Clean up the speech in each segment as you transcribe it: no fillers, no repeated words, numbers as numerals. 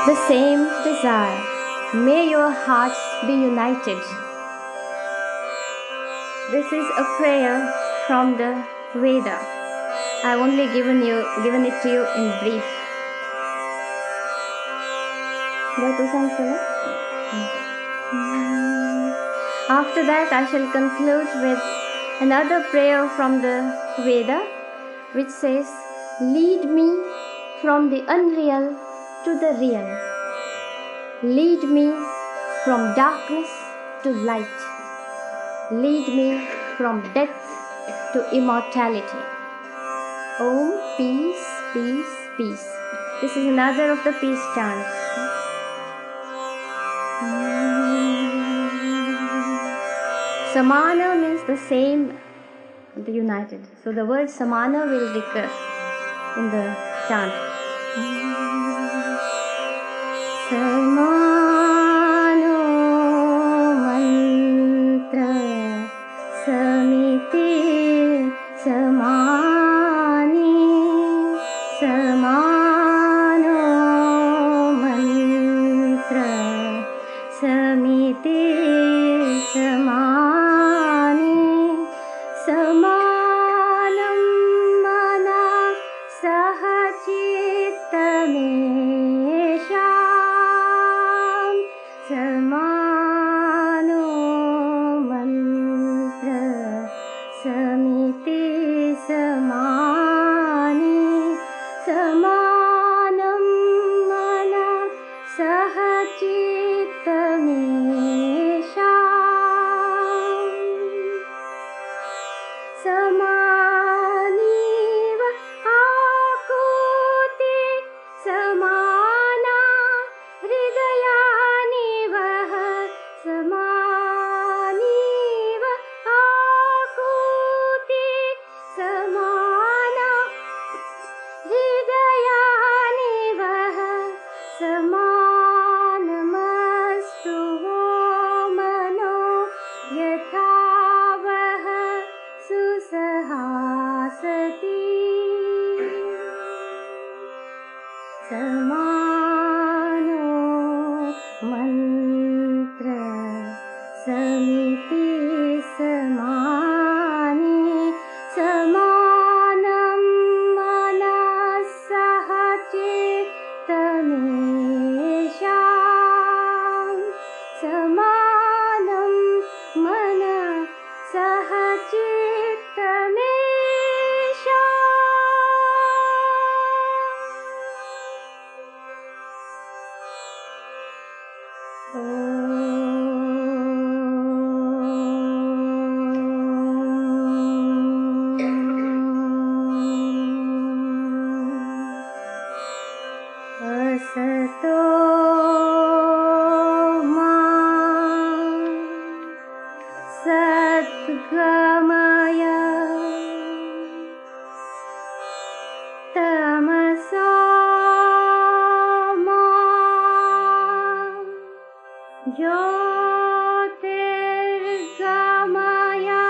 the same desire. May your hearts be united. This is a prayer from the Veda. I've only given it to you in brief. After that, I shall conclude with another prayer from the Veda, which says, "Lead me from the unreal to the real. Lead me from darkness to light. Lead me from death to immortality." Om, peace, peace, peace. This is another of the peace chants. Samana means the same, the united. So the word samana will recur in the chant. Samano mantra samiti samani. Samano mantra samiti samani. Samanam mana sahachitamesham. Samano mantra samiti samani. Samanam mana sahachitamesham. Samaniva akuti samana hridayanivaha. Samaniva akuti samana hridayanivaha. Samanamastu vo mano yatha susahasati. Samano mantra samiti samani. Samanam manasahachitamesham. Samanam mana sahachitamesham. Asato ma satgamaya tamaso ma jyotirgamaya.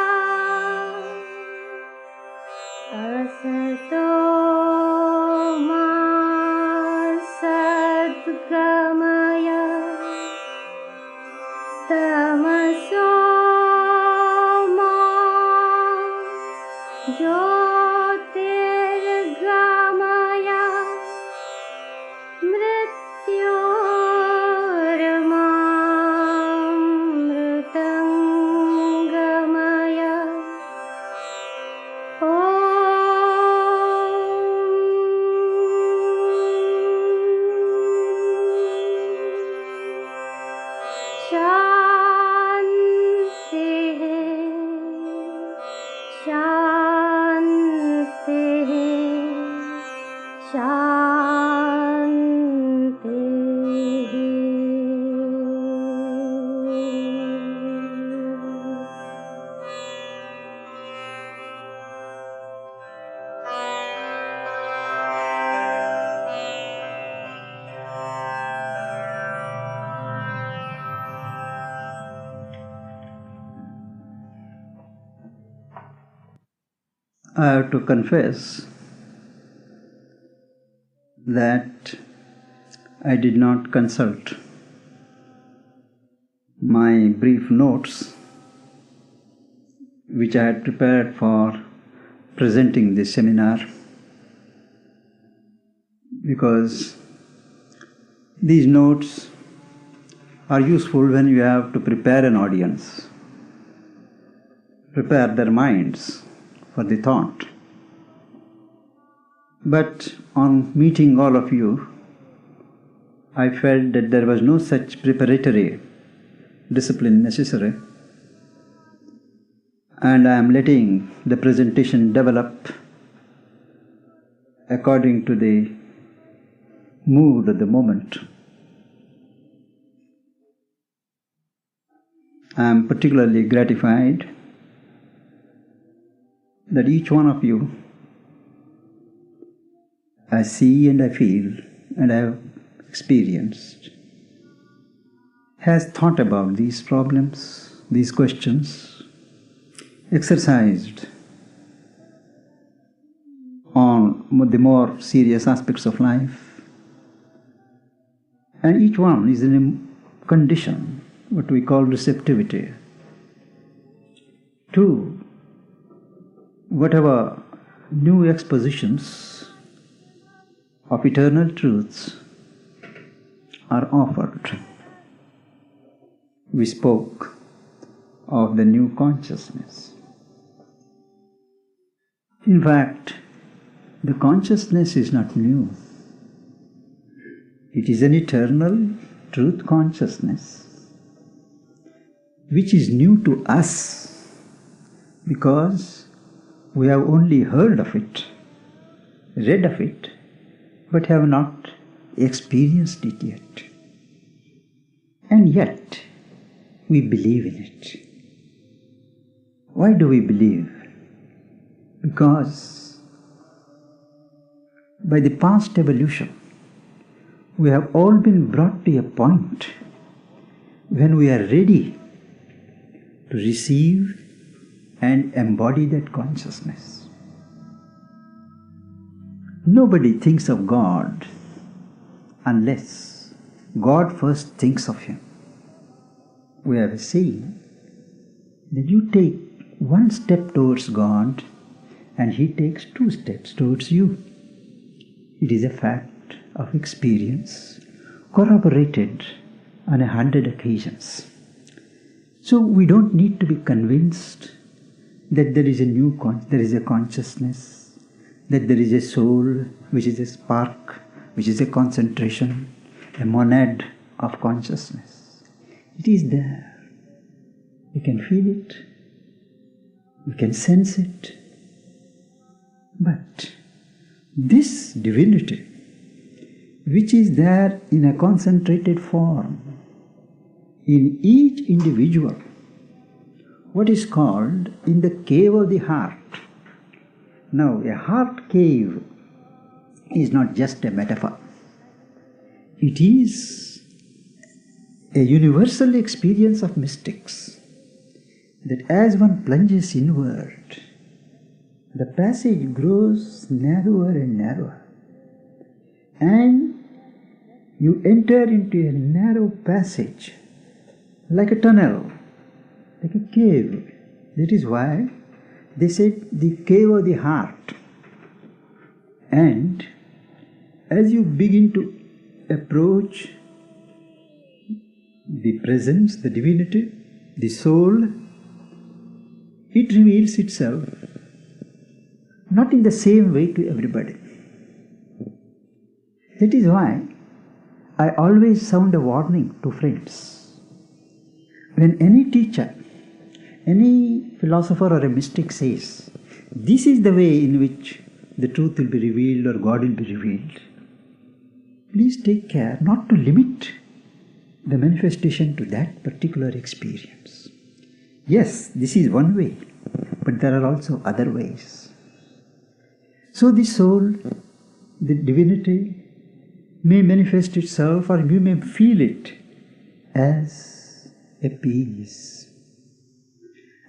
Asato ma satgamaya tamaso ma jyotirgamaya. Mrityormamritangamaya. Shanti, shanti, shanti. I have to confess that I did not consult my brief notes which I had prepared for presenting this seminar, because these notes are useful when you have to prepare an audience, prepare their minds for the thought. But on meeting all of you, I felt that there was no such preparatory discipline necessary, and I am letting the presentation develop according to the mood of the moment. I am particularly gratified that each one of you, I see and I feel and I have experienced, has thought about these problems, these questions, exercised on the more serious aspects of life, and each one is in a condition, what we call receptivity, to whatever new expositions of eternal truths are offered. We spoke of the new consciousness. In fact, the consciousness is not new. It is an eternal truth consciousness which is new to us because we have only heard of it, read of it, but have not experienced it yet. And yet, we believe in it. Why do we believe? Because by the past evolution, we have all been brought to a point when we are ready to receive and embody that consciousness. Nobody thinks of God unless God first thinks of him. We have a saying that you take one step towards God and he takes 2 steps towards you. It is a fact of experience, corroborated on 100 occasions. So we don't need to be convinced that there is a consciousness, that there is a soul, which is a spark, which is a concentration, a monad of consciousness. It is there. We can feel it, we can sense it. But this divinity, which is there in a concentrated form, in each individual, what is called in the cave of the heart. Now, a heart cave is not just a metaphor. It is a universal experience of mystics, that as one plunges inward, the passage grows narrower and narrower, and you enter into a narrow passage, like a tunnel, like a cave. That is why they said the cave of the heart. And as you begin to approach the presence, the divinity, the soul, it reveals itself not in the same way to everybody. That is why I always sound a warning to friends. When any teacher, any philosopher or a mystic says, this is the way in which the truth will be revealed or God will be revealed, please take care not to limit the manifestation to that particular experience. Yes, this is one way, but there are also other ways. So the soul, the divinity, may manifest itself, or you may feel it as a peace.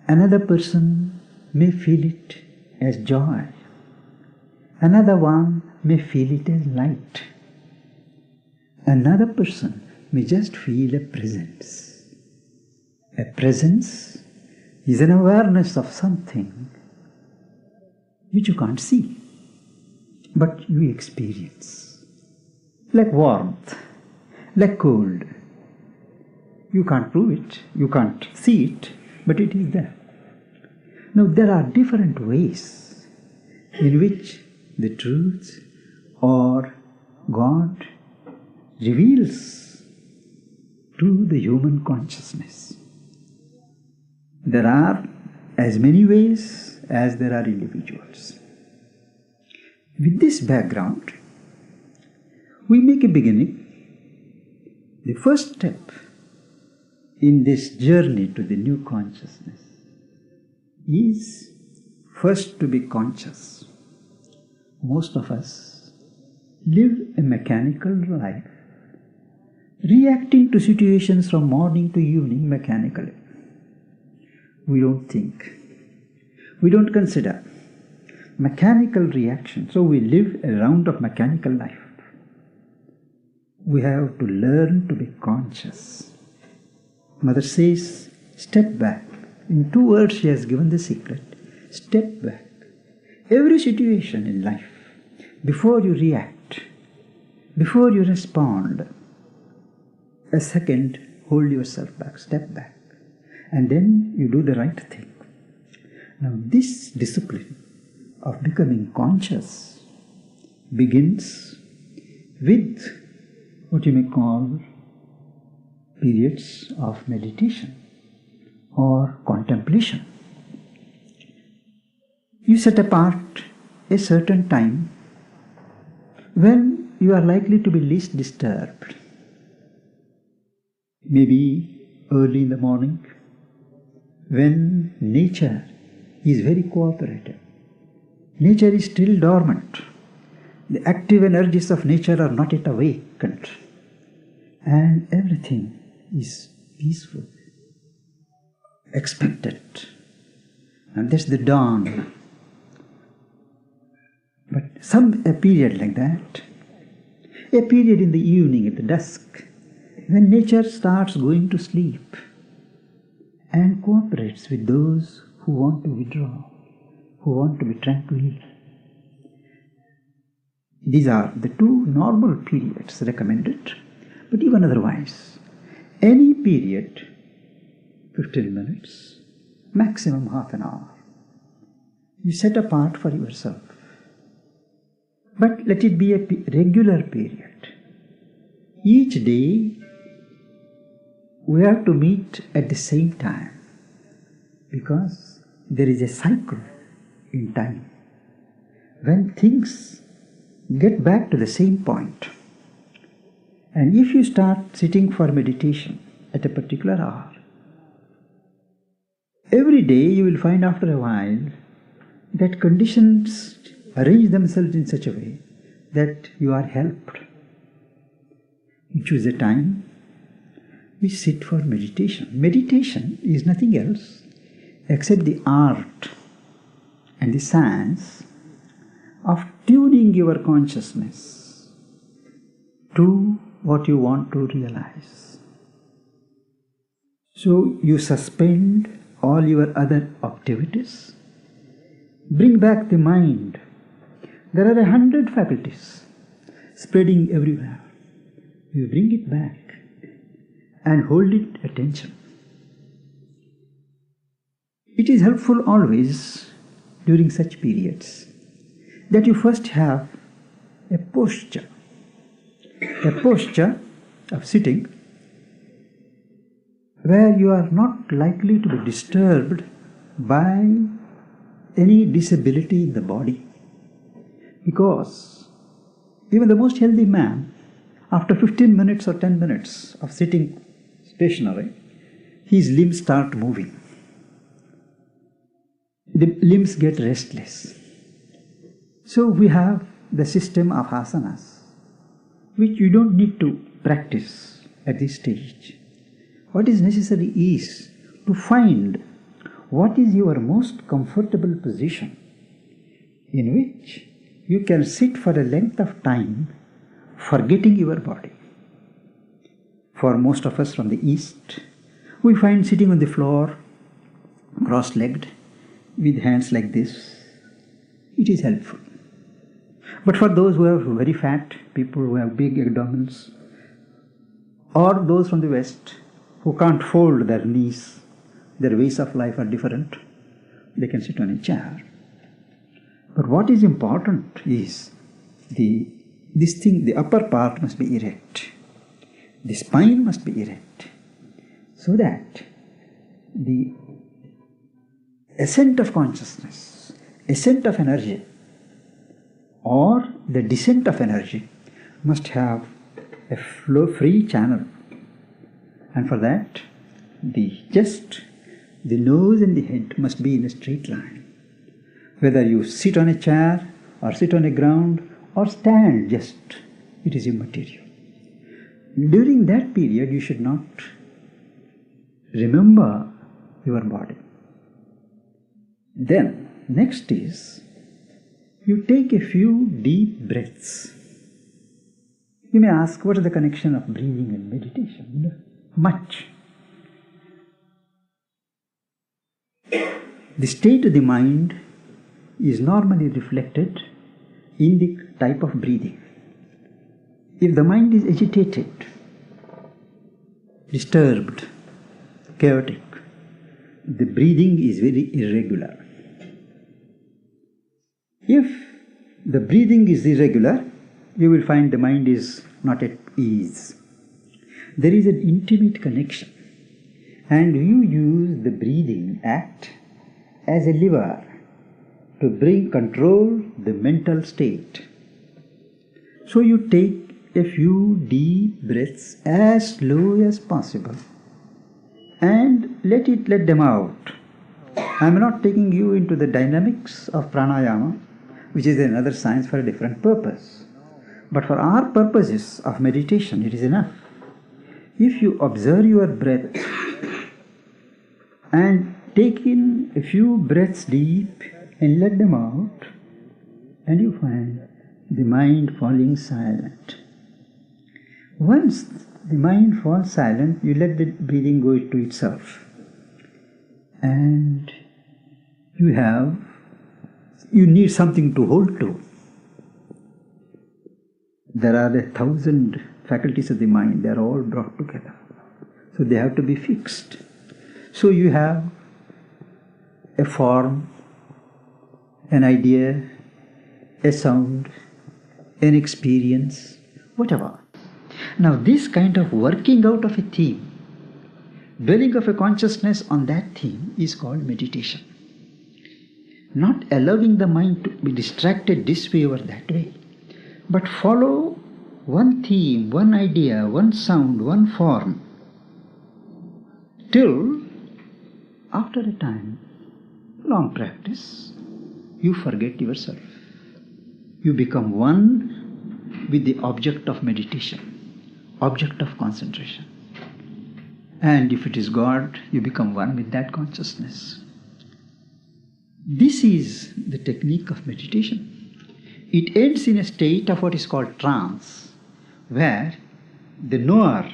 Another person may feel it as joy. Another one may feel it as light. Another person may just feel a presence. A presence is an awareness of something which you can't see, but you experience. Like warmth, like cold. You can't prove it, you can't see it, but it is there. Now there are different ways in which the truth or God reveals to the human consciousness. There are as many ways as there are individuals. With this background, we make a beginning. The first step in this journey to the new consciousness is first to be conscious. Most of us live a mechanical life, reacting to situations from morning to evening mechanically. We don't think. We don't consider. Mechanical reaction. So we live a round of mechanical life. We have to learn to be conscious. Mother says, step back. In 2 words she has given the secret. Step back. Every situation in life, before you react, before you respond, a second, hold yourself back, step back. And then you do the right thing. Now this discipline of becoming conscious begins with what you may call periods of meditation or contemplation. You set apart a certain time when you are likely to be least disturbed. Maybe early in the morning, when nature is very cooperative. Nature is still dormant. The active energies of nature are not yet awakened. And everything is peaceful, expected. And that's the dawn. But a period like that, a period in the evening at the dusk, when nature starts going to sleep and cooperates with those who want to withdraw, who want to be tranquil. These are the 2 normal periods recommended, but even otherwise, any period, 15 minutes, maximum half an hour, you set apart for yourself. But let it be a regular period. Each day, we have to meet at the same time, because there is a cycle in time when things get back to the same point. And if you start sitting for meditation at a particular hour, every day you will find after a while that conditions arrange themselves in such a way that you are helped. You choose a time, we sit for meditation. Meditation is nothing else except the art and the science of tuning your consciousness to what you want to realize. So you suspend all your other activities, bring back the mind. There are 100 faculties spreading everywhere. You bring it back and hold it attention. It is helpful always during such periods that you first have a posture of sitting where you are not likely to be disturbed by any disability in the body. Because even the most healthy man, after 15 minutes or 10 minutes of sitting stationary, his limbs start moving. The limbs get restless. So we have the system of asanas, which you don't need to practice at this stage. What is necessary is to find what is your most comfortable position in which you can sit for a length of time forgetting your body. for most of us from the East, we find sitting on the floor, cross-legged, with hands like this. It is helpful. But for those who are very fat, people who have big abdomens, or those from the West who can't fold their knees, their ways of life are different, they can sit on a chair. But what is important is the upper part must be erect. The spine must be erect, so that the ascent of consciousness, ascent of energy, or the descent of energy must have a flow-free channel. And for that, the chest, the nose and the head must be in a straight line. Whether you sit on a chair or sit on a ground or stand just, it is immaterial. During that period, you should not remember your body. Then, next is, you take a few deep breaths. You may ask, what is the connection of breathing and meditation? Much. The state of the mind is normally reflected in the type of breathing. If the mind is agitated, disturbed, chaotic, the breathing is very irregular. If the breathing is irregular, you will find the mind is not at ease. There is an intimate connection, and you use the breathing act as a lever to control the mental state. So you take a few deep breaths as slow as possible and let them out. I am not taking you into the dynamics of pranayama, which is another science for a different purpose. But for our purposes of meditation, it is enough. If you observe your breath and take in a few breaths deep and let them out, and you find the mind falling silent. Once the mind falls silent, you let the breathing go to itself. And you need something to hold to. There are 1,000 faculties of the mind, they are all brought together. So they have to be fixed. So you have a form, an idea, a sound, an experience, whatever. Now this kind of working out of a theme, dwelling of a consciousness on that theme is called meditation. Not allowing the mind to be distracted this way or that way, but follow one theme, one idea, one sound, one form, till after a time, long practice, you forget yourself. You become one with the object of meditation, object of concentration. And if it is God, you become one with that consciousness. This is the technique of meditation. It ends in a state of what is called trance, where the knower,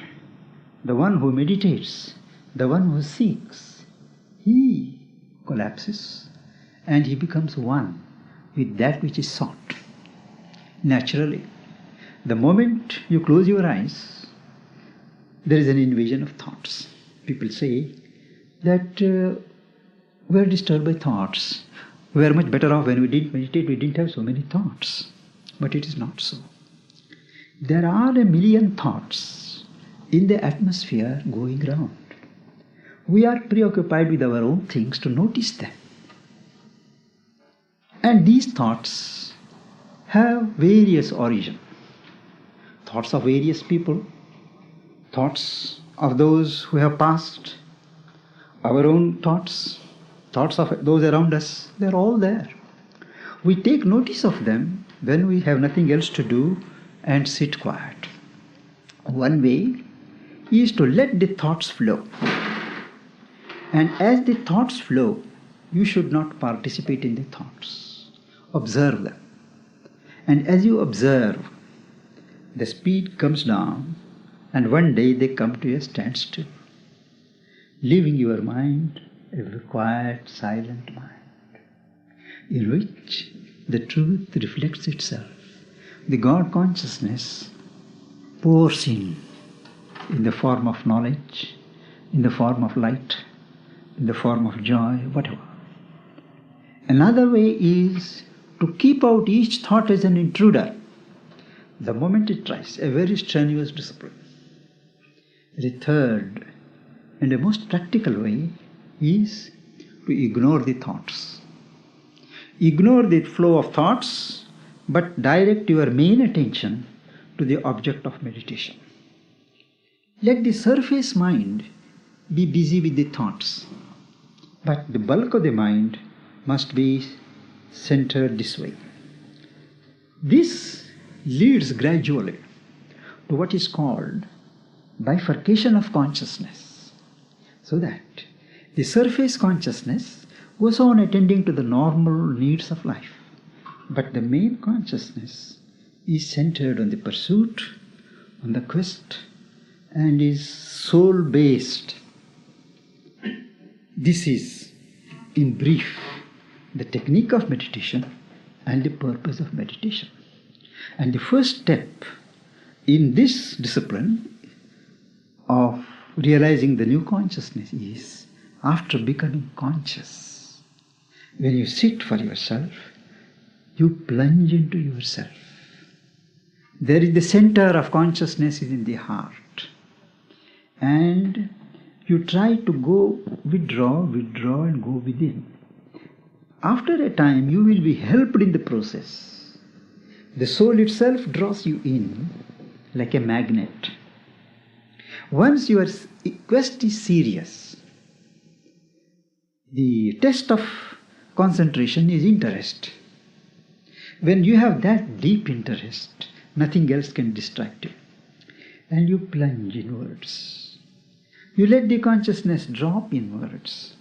the one who meditates, the one who seeks, he collapses and he becomes one with that which is sought. Naturally, the moment you close your eyes, there is an invasion of thoughts. People say that we are disturbed by thoughts. We are much better off when we didn't meditate, we didn't have so many thoughts. But it is not so. There are 1,000,000 thoughts in the atmosphere going round. We are preoccupied with our own things to notice them. And these thoughts have various origin. Thoughts of various people, thoughts of those who have passed, our own thoughts, thoughts of those around us, they're all there. We take notice of them when we have nothing else to do and sit quiet. One way is to let the thoughts flow. And as the thoughts flow, you should not participate in the thoughts. Observe them. And as you observe, the speed comes down and one day they come to a standstill, leaving your mind a quiet, silent mind, in which the truth reflects itself. The God consciousness pours in the form of knowledge, in the form of light, in the form of joy, whatever. Another way is to keep out each thought as an intruder the moment it tries, a very strenuous discipline. The third and the most practical way is to ignore the thoughts. Ignore the flow of thoughts, but direct your main attention to the object of meditation. Let the surface mind be busy with the thoughts, but the bulk of the mind must be centered this way. This leads gradually to what is called bifurcation of consciousness, so that the surface consciousness goes on attending to the normal needs of life, but the main consciousness is centered on the pursuit, on the quest, and is soul-based. This is, in brief, the technique of meditation and the purpose of meditation. And the first step in this discipline of realizing the new consciousness is, after becoming conscious, when you sit for yourself, you plunge into yourself. There is the center of consciousness is in the heart. And you try to withdraw and go within. After a time, you will be helped in the process. The soul itself draws you in like a magnet. Once your quest is serious, the test of concentration is interest. When you have that deep interest, nothing else can distract you. And you plunge inwards. You let the consciousness drop inwards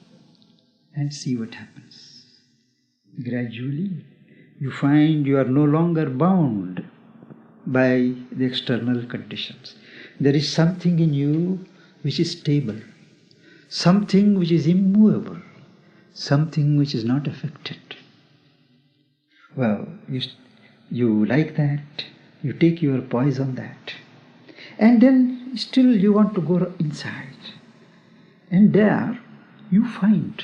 and see what happens. Gradually, you find you are no longer bound by the external conditions. There is something in you which is stable, something which is immovable, something which is not affected. Well, you like that, you take your poise on that, and then still you want to go inside. And there you find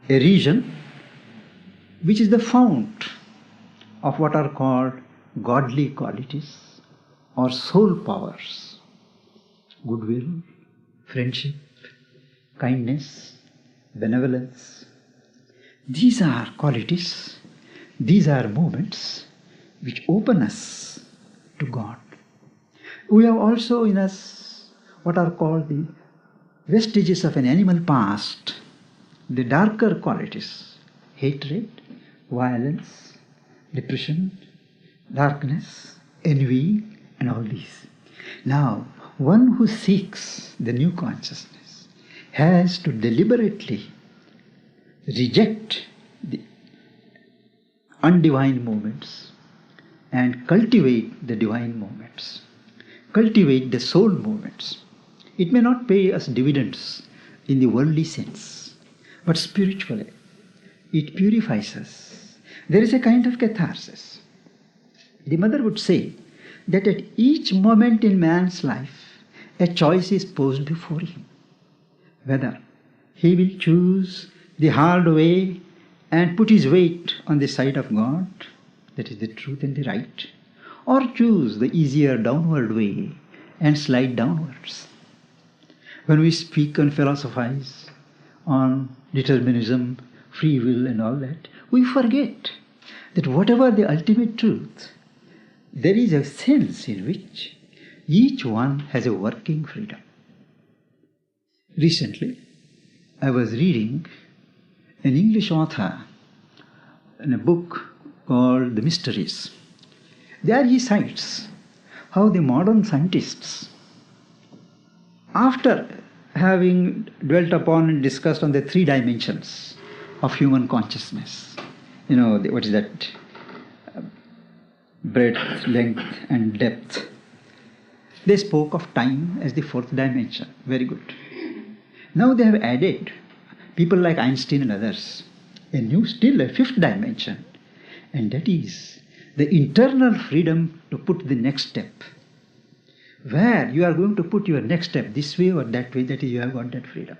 a region which is the fount of what are called godly qualities or soul powers. Goodwill, friendship, kindness, benevolence. These are qualities, these are moments which open us to God. We have also in us what are called the vestiges of an animal past, the darker qualities, hatred, violence, depression, darkness, envy, and all these. Now, one who seeks the new consciousness has to deliberately reject the undivine moments and cultivate the divine moments, cultivate the soul moments. It may not pay us dividends in the worldly sense, but spiritually it purifies us. There is a kind of catharsis. The mother would say that at each moment in man's life, a choice is posed before him, whether he will choose the hard way and put his weight on the side of God, that is the truth and the right, or choose the easier downward way and slide downwards. When we speak and philosophize on determinism, free will and all that, we forget that whatever the ultimate truth, there is a sense in which each one has a working freedom. Recently, I was reading an English author in a book called The Mysteries. There he cites how the modern scientists, after having dwelt upon and discussed on the 3 dimensions of human consciousness, what is that? Breadth, length, and depth. They spoke of time as the fourth dimension. Very good. Now they have added, people like Einstein and others, still a fifth dimension, and that is the internal freedom to put the next step. Where you are going to put your next step, this way or that way, that is, you have got that freedom.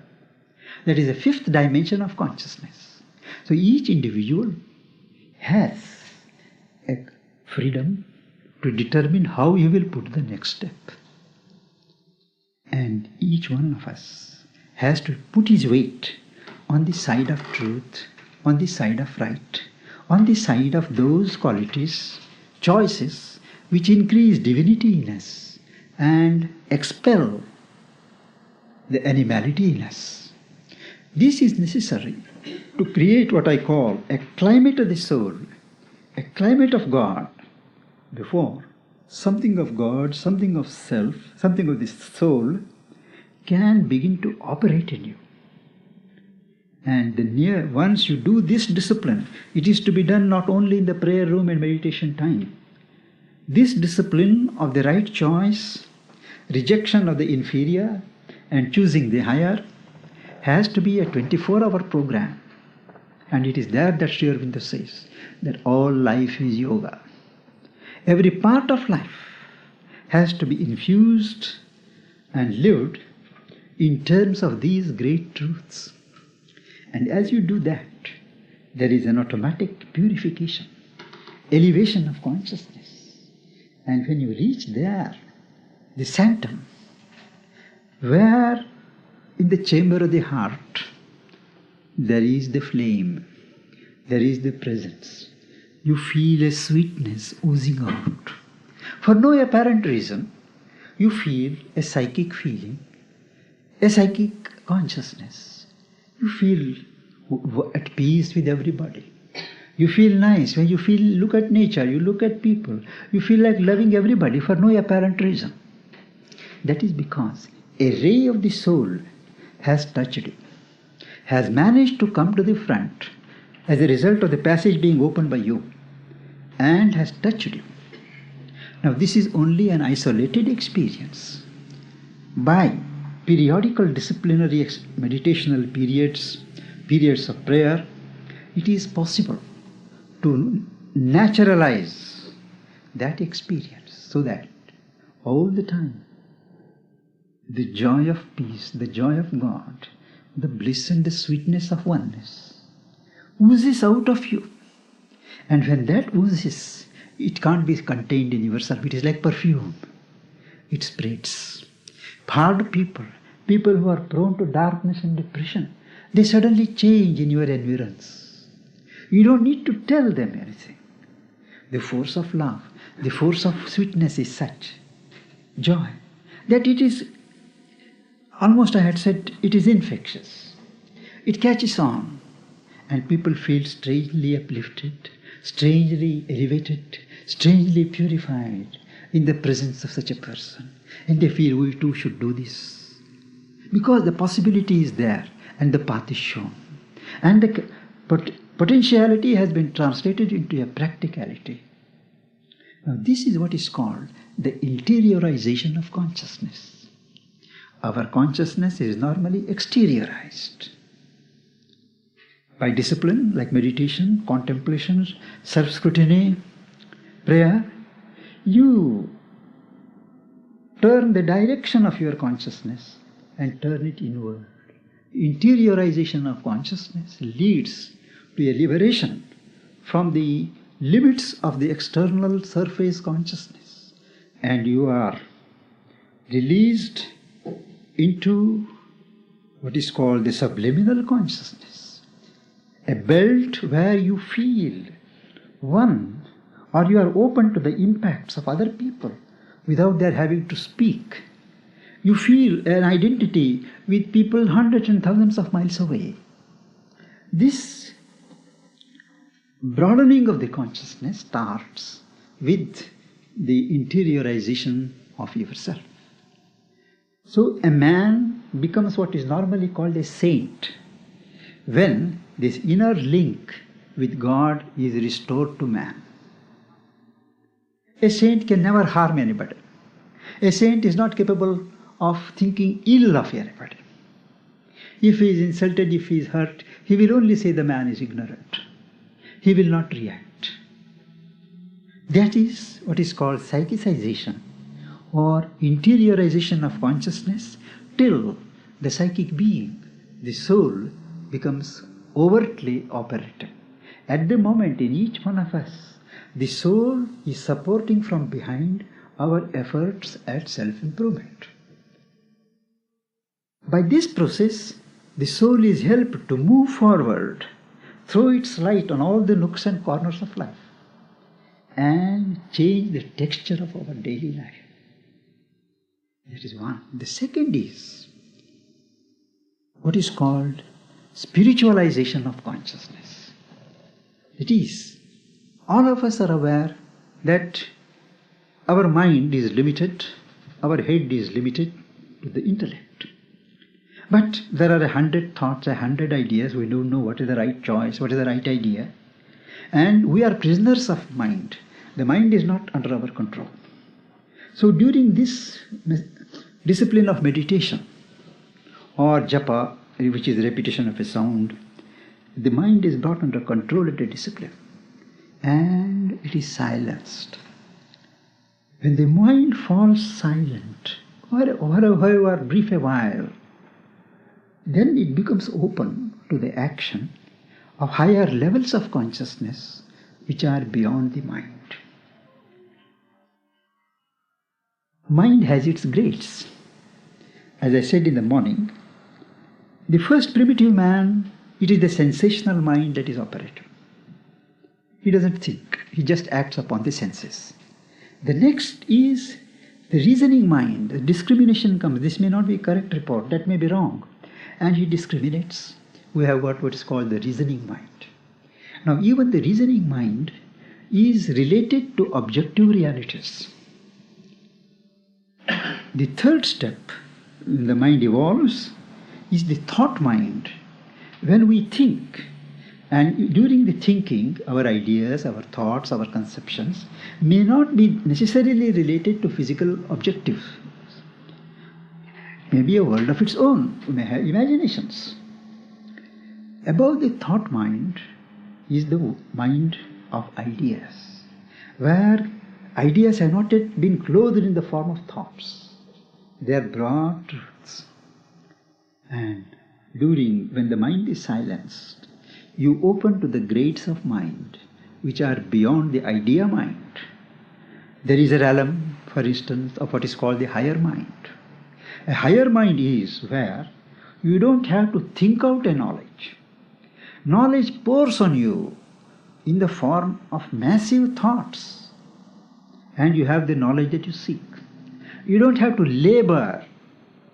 That is the fifth dimension of consciousness. So each individual has a freedom to determine how he will put the next step. And each one of us has to put his weight on the side of truth, on the side of right, on the side of those qualities, choices which increase divinity in us and expel the animality in us. This is necessary to create what I call a climate of the soul, a climate of God, before something of God, something of self, something of the soul can begin to operate in you. And once you do this discipline, it is to be done not only in the prayer room and meditation time. This discipline of the right choice, rejection of the inferior and choosing the higher has to be a 24-hour program. And it is there that Sri Aurobindo says that all life is yoga. Every part of life has to be infused and lived in terms of these great truths. And as you do that, there is an automatic purification, elevation of consciousness. And when you reach there, the sanctum, where in the chamber of the heart there is the flame, there is the presence, you feel a sweetness oozing out. For no apparent reason, you feel a psychic feeling, a psychic consciousness. You feel at peace with everybody. You feel nice. When you look at nature, you look at people, you feel like loving everybody for no apparent reason. That is because a ray of the soul has touched you, has managed to come to the front as a result of the passage being opened by you, and has touched you. Now this is only an isolated experience. By periodical disciplinary meditational periods of prayer, it is possible to naturalize that experience so that all the time the joy of peace, the joy of God, the bliss and the sweetness of oneness oozes out of you. And when that oozes, it can't be contained in yourself. It is like perfume. It spreads. Hard people who are prone to darkness and depression, they suddenly change in your environs. You don't need to tell them anything. The force of love, the force of sweetness is such joy that it is almost, I had said, it is infectious. It catches on and people feel strangely uplifted, strangely elevated, strangely purified in the presence of such a person. And they feel we too should do this. Because the possibility is there and the path is shown. And the potentiality has been translated into a practicality. Now this is what is called the interiorization of consciousness. Our consciousness is normally exteriorized. By discipline like meditation, contemplation, self-scrutiny, prayer, you turn the direction of your consciousness and turn it inward. Interiorization of consciousness leads to a liberation from the limits of the external surface consciousness, and you are released into what is called the subliminal consciousness, a belt where you feel one, or you are open to the impacts of other people without their having to speak. You feel an identity with people hundreds and thousands of miles away. This broadening of the consciousness starts with the interiorization of yourself. So a man becomes what is normally called a saint when this inner link with God is restored to man. A saint can never harm anybody. A saint is not capable of thinking ill of anybody. If he is insulted, if he is hurt, he will only say the man is ignorant. He will not react. That is what is called psychicization or interiorization of consciousness till the psychic being, the soul, becomes overtly operative. At the moment in each one of us, the soul is supporting from behind our efforts at self-improvement. By this process, the soul is helped to move forward, throw its light on all the nooks and corners of life, and change the texture of our daily life. That is one. The second is what is called spiritualization of consciousness. It is, all of us are aware that our mind is limited, our head is limited to the intellect. But there are 100 thoughts, 100 ideas, we don't know what is the right choice, what is the right idea. And we are prisoners of mind. The mind is not under our control. So during this discipline of meditation or japa, which is repetition of a sound, the mind is brought under control at a discipline and it is silenced. When the mind falls silent, however brief a while, then it becomes open to the action of higher levels of consciousness which are beyond the mind. Mind has its grades. As I said in the morning, the first primitive man, it is the sensational mind that is operative. He doesn't think, he just acts upon the senses. The next is the reasoning mind. The discrimination comes. This may not be a correct report, that may be wrong. And he discriminates. We have got what is called the reasoning mind. Now even the reasoning mind is related to objective realities. The third step when the mind evolves is the thought mind. When we think, and during the thinking, our ideas, our thoughts, our conceptions may not be necessarily related to physical objectives. Maybe a world of its own. We may have imaginations. Above the thought mind is the mind of ideas, where ideas have not yet been clothed in the form of thoughts. They are broad truths. And when the mind is silenced, you open to the grades of mind which are beyond the idea mind. There is a realm, for instance, of what is called the higher mind. A higher mind is where you don't have to think out a knowledge. Knowledge pours on you in the form of massive thoughts, and you have the knowledge that you seek. You don't have to labor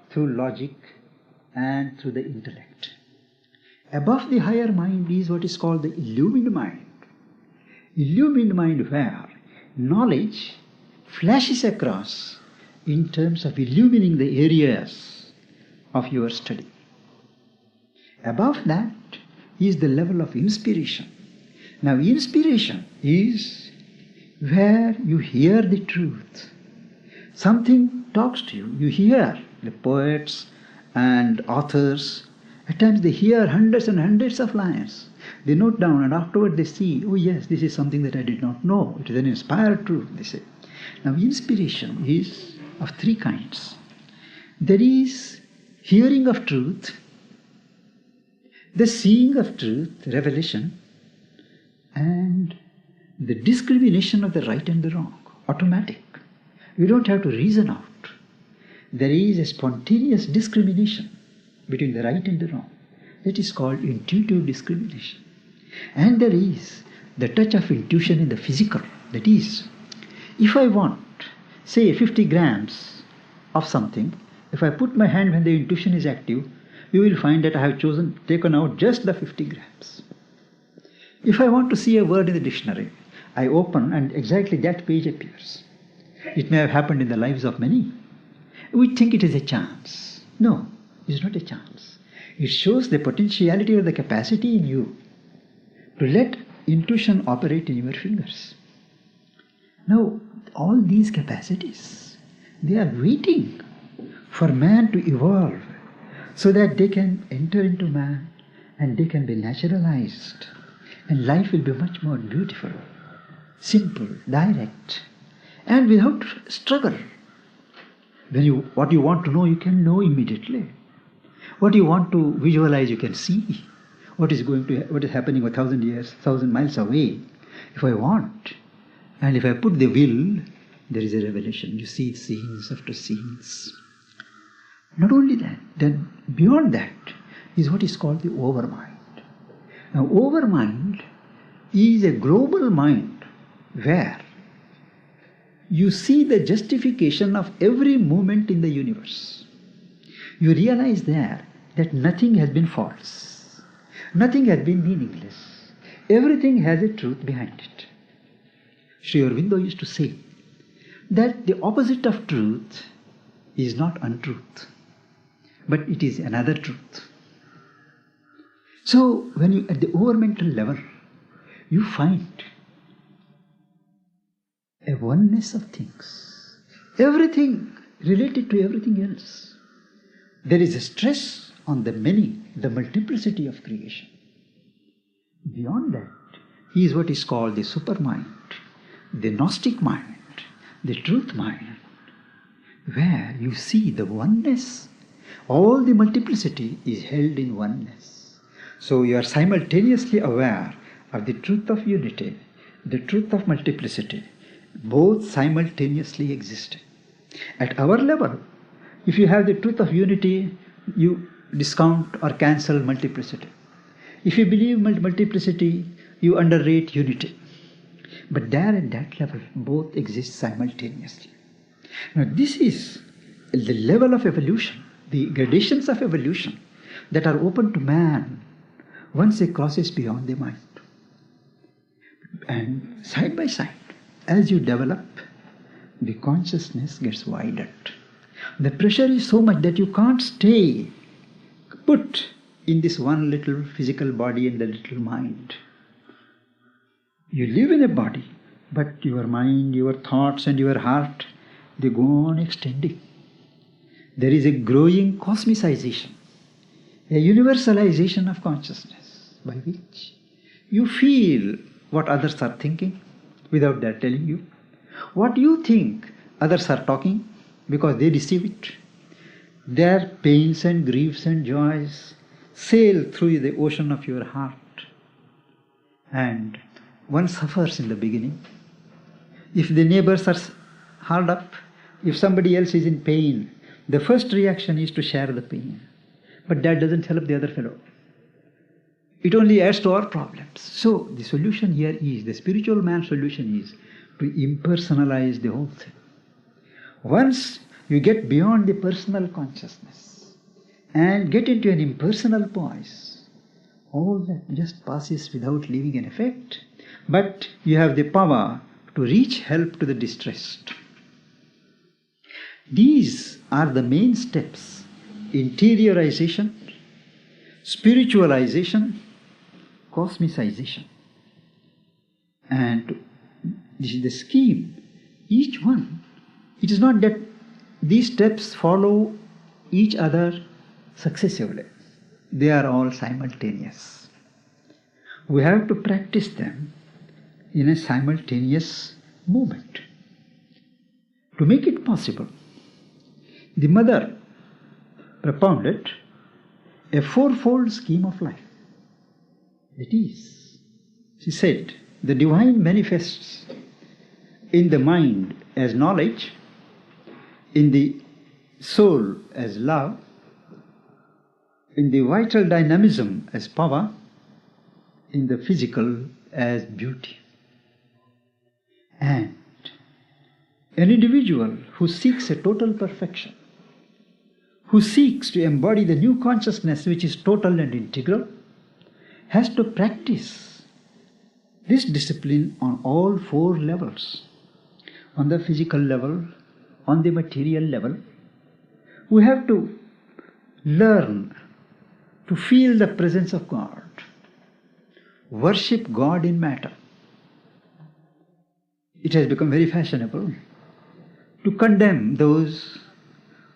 through logic and through the intellect. Above the higher mind is what is called the illumined mind. Illumined mind where knowledge flashes across in terms of illumining the areas of your study. Above that is the level of inspiration. Now inspiration is where you hear the truth. Something talks to you. You hear the poets and authors. At times they hear hundreds and hundreds of lines. They note down and afterward they see, oh yes, this is something that I did not know. It is an inspired truth, they say. Now inspiration is of three kinds. There is hearing of truth, the seeing of truth, revelation, and the discrimination of the right and the wrong, automatic. You don't have to reason out. There is a spontaneous discrimination between the right and the wrong. That is called intuitive discrimination. And there is the touch of intuition in the physical. That is, if I want, say 50 grams of something, if I put my hand when the intuition is active, you will find that I have taken out just the 50 grams. If I want to see a word in the dictionary, I open and exactly that page appears. It may have happened in the lives of many. We think it is a chance. No, it is not a chance. It shows the potentiality or the capacity in you to let intuition operate in your fingers. Now, all these capacities, They are waiting for man to evolve so that they can enter into man and they can be naturalized. And life will be much more beautiful, simple, direct, and without struggle. What you want to know, you can know immediately. What you want to visualize, you can see. What is happening 1,000 years, 1,000 miles away. If I want, and if I put the will, there is a revelation. You see scenes after scenes. Not only that, then beyond that is what is called the overmind. Now, overmind is a global mind where you see the justification of every movement in the universe. You realize there that nothing has been false, nothing has been meaningless. Everything has a truth behind it. Sri Aurobindo used to say that the opposite of truth is not untruth, but it is another truth. So when you at the overmental level, you find a oneness of things, everything related to everything else. There is a stress on the many, the multiplicity of creation. Beyond that is what is called the supermind, the Gnostic mind, the truth mind, where you see the oneness. All the multiplicity is held in oneness. So you are simultaneously aware of the truth of unity, the truth of multiplicity, both simultaneously exist. At our level, if you have the truth of unity, you discount or cancel multiplicity. If you believe multiplicity, you underrate unity. But there at that level, both exist simultaneously. Now this is the level of evolution, the gradations of evolution that are open to man once he crosses beyond the mind. And side by side, as you develop, the consciousness gets widened. The pressure is so much that you can't stay put in this one little physical body and the little mind. You live in a body, but your mind, your thoughts and your heart, they go on extending. There is a growing cosmicization, a universalization of consciousness by which you feel what others are thinking without their telling you. What you think, others are talking because they receive it. Their pains and griefs and joys sail through the ocean of your heart. And one suffers in the beginning. If the neighbors are hard up, if somebody else is in pain, the first reaction is to share the pain. But that doesn't help the other fellow. It only adds to our problems. So the solution here is, the spiritual man's solution is to impersonalize the whole thing. Once you get beyond the personal consciousness and get into an impersonal poise, all that just passes without leaving an effect. But you have the power to reach help to the distressed. These are the main steps: interiorization, spiritualization, cosmicization. And this is the scheme. Each one, it is not that these steps follow each other successively. They are all simultaneous. We have to practice them in a simultaneous movement. To make it possible, the mother propounded a fourfold scheme of life. That is, she said, the divine manifests in the mind as knowledge, in the soul as love, in the vital dynamism as power, in the physical as beauty. And an individual who seeks a total perfection, who seeks to embody the new consciousness which is total and integral, has to practice this discipline on all four levels. On the physical level, on the material level, we have to learn to feel the presence of God, worship God in matter. It has become very fashionable to condemn those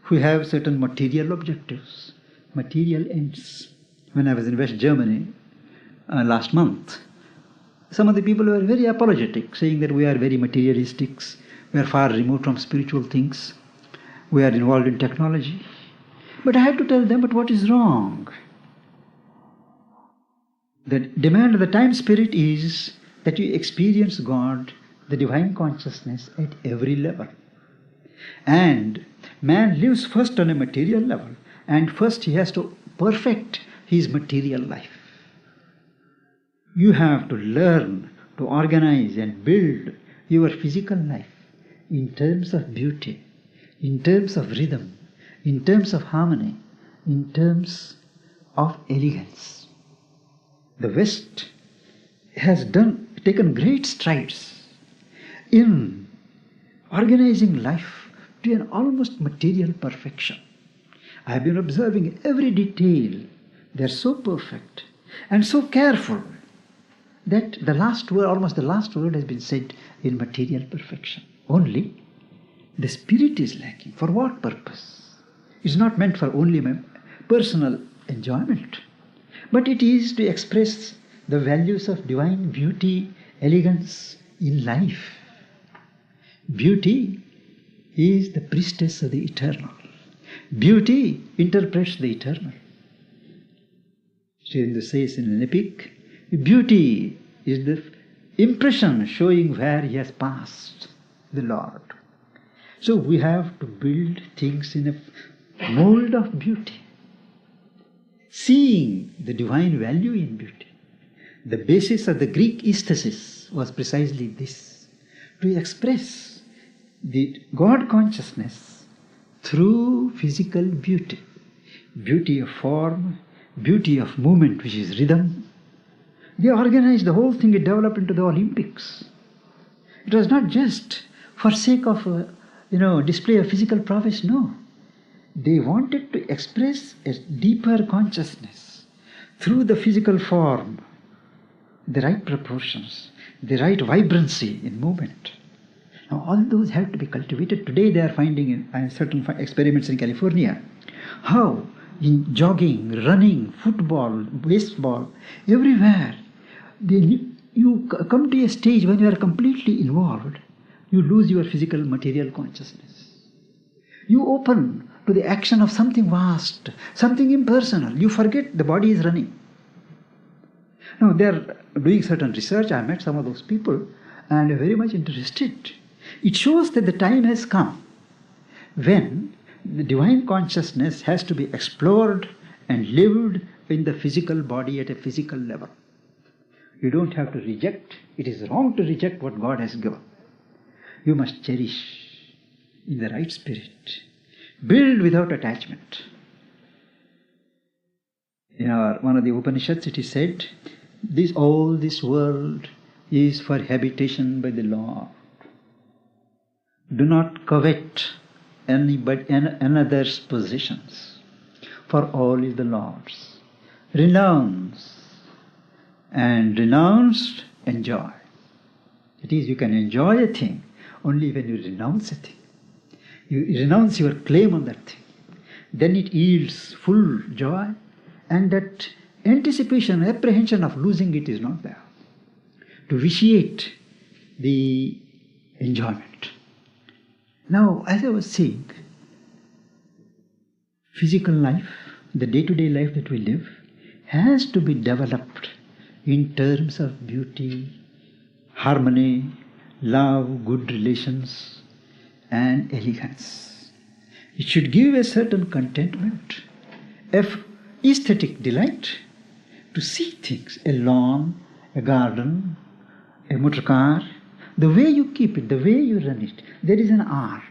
who have certain material objectives, material ends. When I was in West Germany last month, some of the people were very apologetic, saying that we are very materialistic, we are far removed from spiritual things, we are involved in technology. But I had to tell them, but what is wrong? The demand of the time spirit is that you experience God, the divine consciousness, at every level. And man lives first on a material level, and first he has to perfect his material life. You have to learn to organize and build your physical life in terms of beauty, in terms of rhythm, in terms of harmony, in terms of elegance. The West has taken great strides in organizing life to an almost material perfection. I have been observing every detail. They are so perfect and so careful that almost the last word has been said in material perfection. Only the spirit is lacking. For what purpose? It's not meant for only personal enjoyment, but it is to express the values of divine beauty, elegance in life. Beauty is the priestess of the eternal. Beauty interprets the eternal. Sri Aurobindo says in an epic, beauty is the impression showing where he has passed, the Lord. So we have to build things in a mold of beauty, seeing the divine value in beauty. The basis of the Greek aesthesis was precisely this, to express the God consciousness through physical beauty, beauty of form, beauty of movement, which is rhythm. They organized the whole thing, it developed into the Olympics. It was not just for sake of display of physical prowess, no. They wanted to express a deeper consciousness through the physical form, the right proportions, the right vibrancy in movement. Now all those have to be cultivated. Today they are finding in certain experiments in California how in jogging, running, football, baseball, everywhere, you come to a stage when you are completely involved, you lose your physical material consciousness. You open to the action of something vast, something impersonal. You forget the body is running. Now they are doing certain research. I met some of those people and are very much interested. It shows that the time has come when the divine consciousness has to be explored and lived in the physical body at a physical level. You don't have to reject. It is wrong to reject what God has given. You must cherish in the right spirit. Build without attachment. In one of the Upanishads it is said, all this world is for habitation by the Lord. Do not covet another's possessions, for all is the Lord's. Renounce, and renounced, enjoy. It is, you can enjoy a thing only when you renounce a thing. You renounce your claim on that thing. Then it yields full joy, and that anticipation, apprehension of losing it is not there. To vitiate the enjoyment. Now, as I was saying, physical life, the day-to-day life that we live, has to be developed in terms of beauty, harmony, love, good relations, and elegance. It should give a certain contentment, aesthetic delight, to see things, a lawn, a garden, a motor car, the way you keep it, the way you run it, there is an art.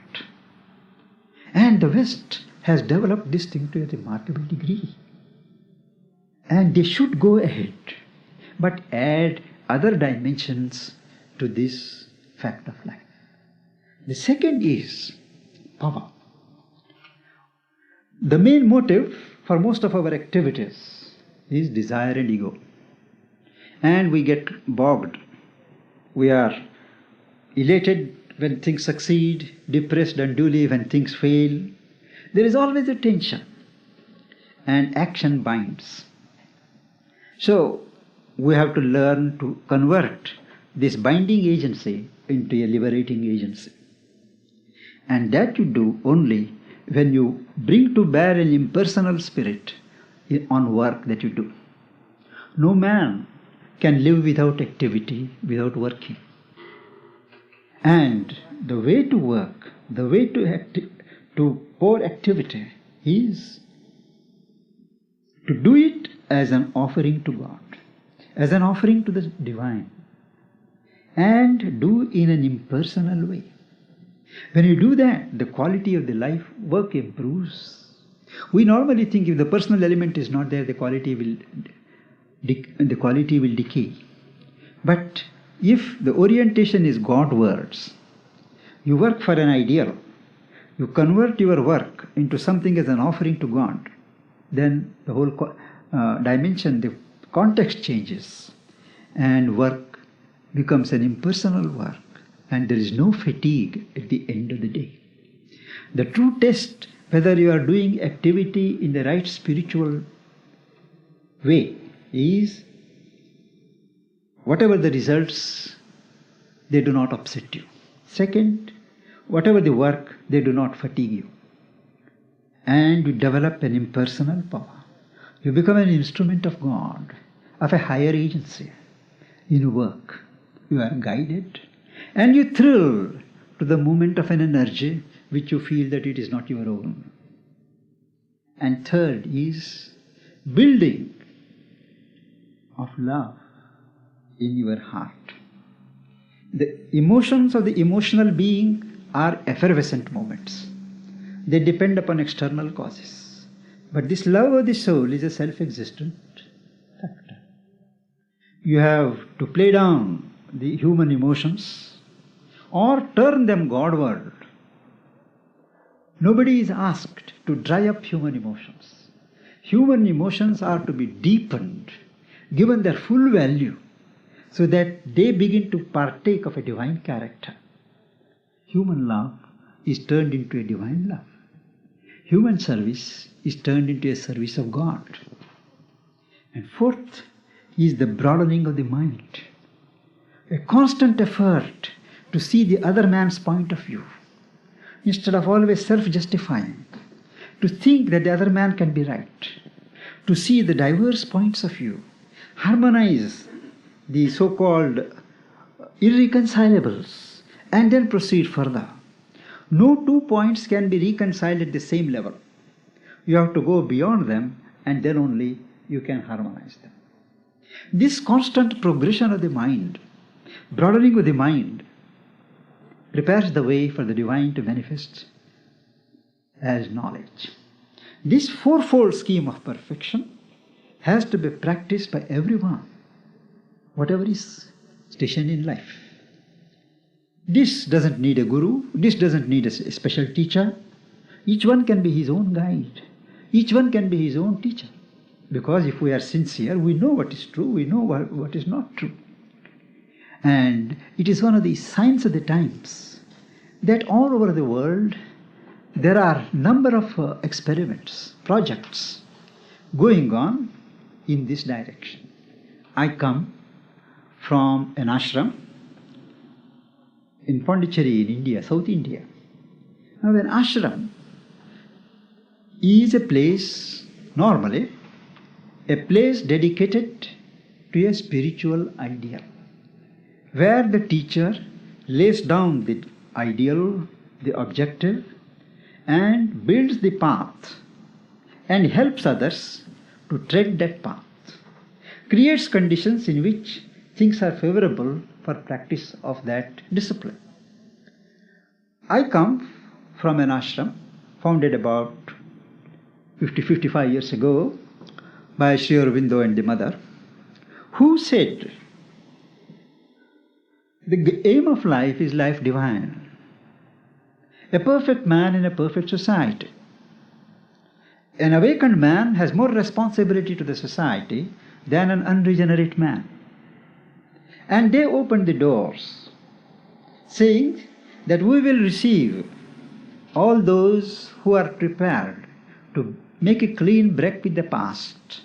And the West has developed this thing to a remarkable degree. And they should go ahead, but add other dimensions to this fact of life. The second is power. The main motive for most of our activities is desire and ego. And we get bogged. We are elated when things succeed, depressed unduly when things fail. There is always a tension, and action binds. So, we have to learn to convert this binding agency into a liberating agency. And that you do only when you bring to bear an impersonal spirit on work that you do. No man can live without activity, without working. And the way to work, the way to pour activity is to do it as an offering to God, as an offering to the divine, and do in an impersonal way. When you do that, the quality of the life work improves. We normally think if the personal element is not there, the quality will decay. But if the orientation is Godwards, you work for an ideal, you convert your work into something as an offering to God, then the whole dimension, the context changes, and work becomes an impersonal work, and there is no fatigue at the end of the day. The true test whether you are doing activity in the right spiritual way is whatever the results, they do not upset you. Second, whatever the work, they do not fatigue you. And you develop an impersonal power. You become an instrument of God, of a higher agency. In work, you are guided, and you thrill to the movement of an energy which you feel that it is not your own. And third is building of love in your heart. The emotions of the emotional being are effervescent moments. They depend upon external causes. But this love of the soul is a self-existent factor. You have to play down the human emotions or turn them Godward. Nobody is asked to dry up human emotions. Human emotions are to be deepened, given their full value, so that they begin to partake of a divine character. Human love is turned into a divine love. Human service is turned into a service of God. And fourth is the broadening of the mind. A constant effort to see the other man's point of view, instead of always self-justifying, to think that the other man can be right, to see the diverse points of view, harmonize the so-called irreconcilables, and then proceed further. No two points can be reconciled at the same level. You have to go beyond them, and then only you can harmonize them. This constant progression of the mind, broadening of the mind, prepares the way for the divine to manifest as knowledge. This fourfold scheme of perfection has to be practiced by everyone, whatever is station in life. This doesn't need a guru, this doesn't need a special teacher. Each one can be his own guide. Each one can be his own teacher. Because if we are sincere, we know what is true, we know what is not true. And it is one of the signs of the times that all over the world there are number of experiments, projects going on in this direction. I come from an ashram in Pondicherry in India, South India. Now an ashram is a place, normally, a place dedicated to a spiritual ideal, where the teacher lays down the ideal, the objective, and builds the path and helps others to tread that path, creates conditions in which things are favorable for practice of that discipline. I come from an ashram founded about 55 years ago by Sri Aurobindo and the mother, who said, the aim of life is life divine. A perfect man in a perfect society. An awakened man has more responsibility to the society than an unregenerate man. And they opened the doors, saying that we will receive all those who are prepared to make a clean break with the past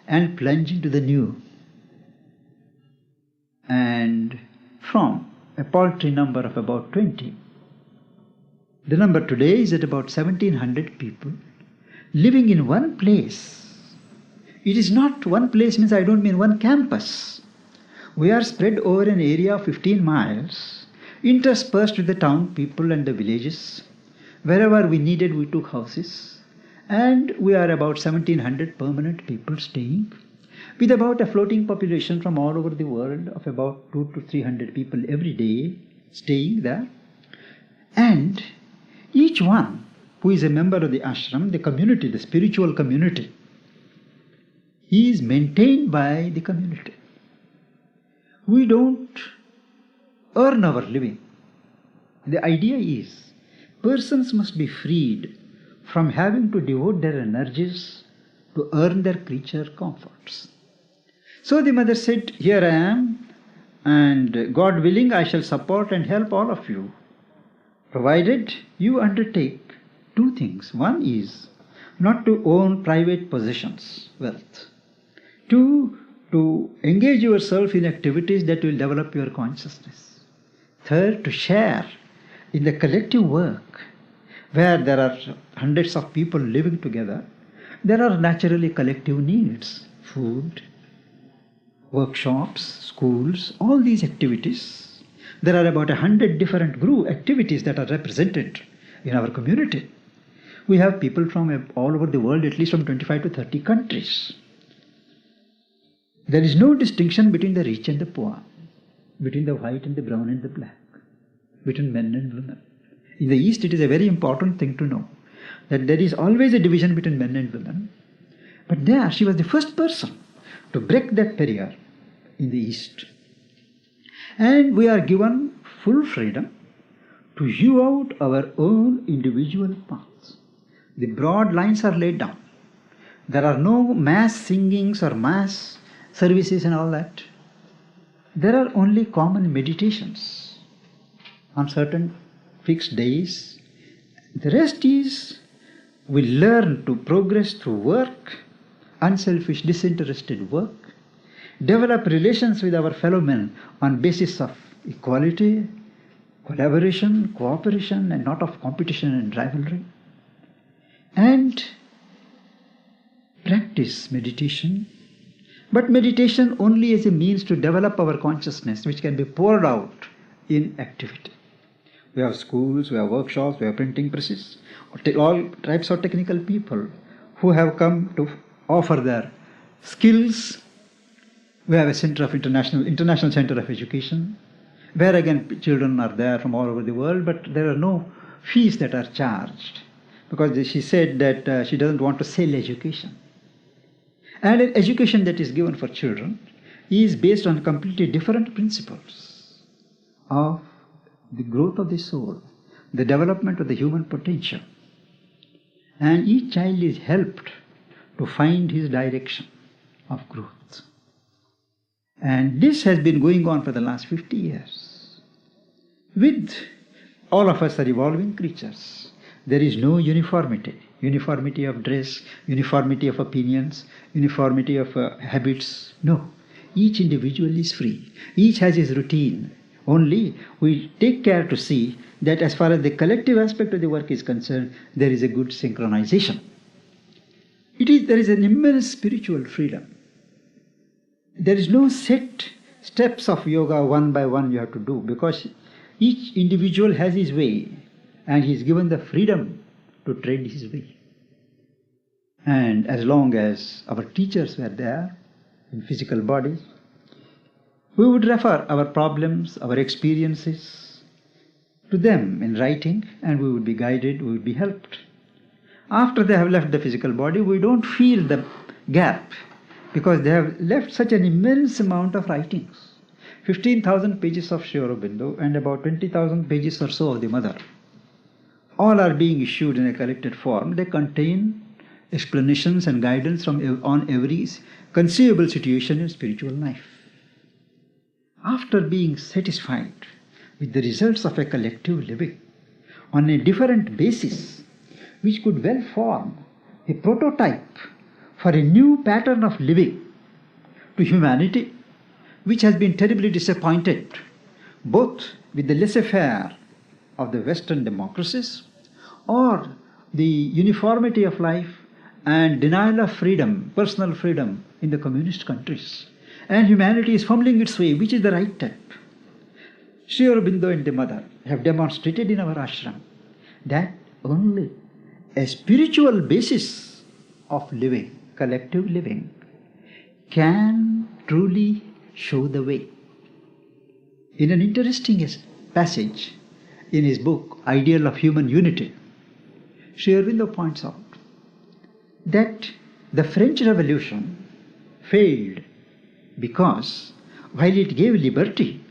and plunge into the new. And from a paltry number of about 20, the number today is at about 1700 people living in one place. It is not one place, means I don't mean one campus. We are spread over an area of 15 miles, interspersed with the town people and the villages. Wherever we needed, we took houses. And we are about 1700 permanent people staying, with about a floating population from all over the world of about 200 to 300 people every day staying there. And each one who is a member of the ashram, the community, the spiritual community, he is maintained by the community. We don't earn our living. The idea is persons must be freed from having to devote their energies to earn their creature comforts. So the mother said, here I am, and God willing I shall support and help all of you, provided you undertake two things. One is not to own private possessions, wealth. Two, to engage yourself in activities that will develop your consciousness. Third, to share in the collective work where there are hundreds of people living together. There are naturally collective needs, food, workshops, schools, all these activities. There are about 100 different group activities that are represented in our community. We have people from all over the world, at least from 25 to 30 countries. There is no distinction between the rich and the poor, between the white and the brown and the black, between men and women. In the East, it is a very important thing to know that there is always a division between men and women. But there, she was the first person to break that barrier in the East. And we are given full freedom to hew out our own individual paths. The broad lines are laid down. There are no mass singings or mass services and all that. There are only common meditations on certain fixed days. The rest is we learn to progress through work, unselfish, disinterested work, develop relations with our fellow men on basis of equality, collaboration, cooperation, and not of competition and rivalry, and practice meditation. But meditation only as a means to develop our consciousness, which can be poured out in activity. We have schools, we have workshops, we have printing presses, all types of technical people who have come to offer their skills. We have a center of international center of education, where again children are there from all over the world, but there are no fees that are charged, because she said that she doesn't want to sell education. And an education that is given for children is based on completely different principles of the growth of the soul, the development of the human potential. And each child is helped to find his direction of growth. And this has been going on for the last 50 years. With all of us are evolving creatures. There is no uniformity of dress, uniformity of opinions, uniformity of habits. No. Each individual is free. Each has his routine. Only we take care to see that as far as the collective aspect of the work is concerned, there is a good synchronization. There is an immense spiritual freedom. There is no set steps of yoga one by one you have to do, because each individual has his way and he is given the freedom to tread his way. And as long as our teachers were there in physical bodies, we would refer our problems, our experiences to them in writing, and we would be guided, we would be helped. After they have left the physical body, we don't feel the gap, because they have left such an immense amount of writings. 15,000 pages of Sri Aurobindo and about 20,000 pages or so of the Mother. All are being issued in a collected form. They contain explanations and guidance on every conceivable situation in spiritual life. After being satisfied with the results of a collective living on a different basis, which could well form a prototype for a new pattern of living to humanity, which has been terribly disappointed both with the laissez-faire of the Western democracies or the uniformity of life and denial of freedom, personal freedom in the communist countries. And humanity is fumbling its way, which is the right step. Sri Aurobindo and the mother have demonstrated in our ashram that only a spiritual basis of living, collective living, can truly show the way. In an interesting passage in his book, Ideal of Human Unity, Sri Aurobindo points out that the French Revolution failed because while it gave liberty,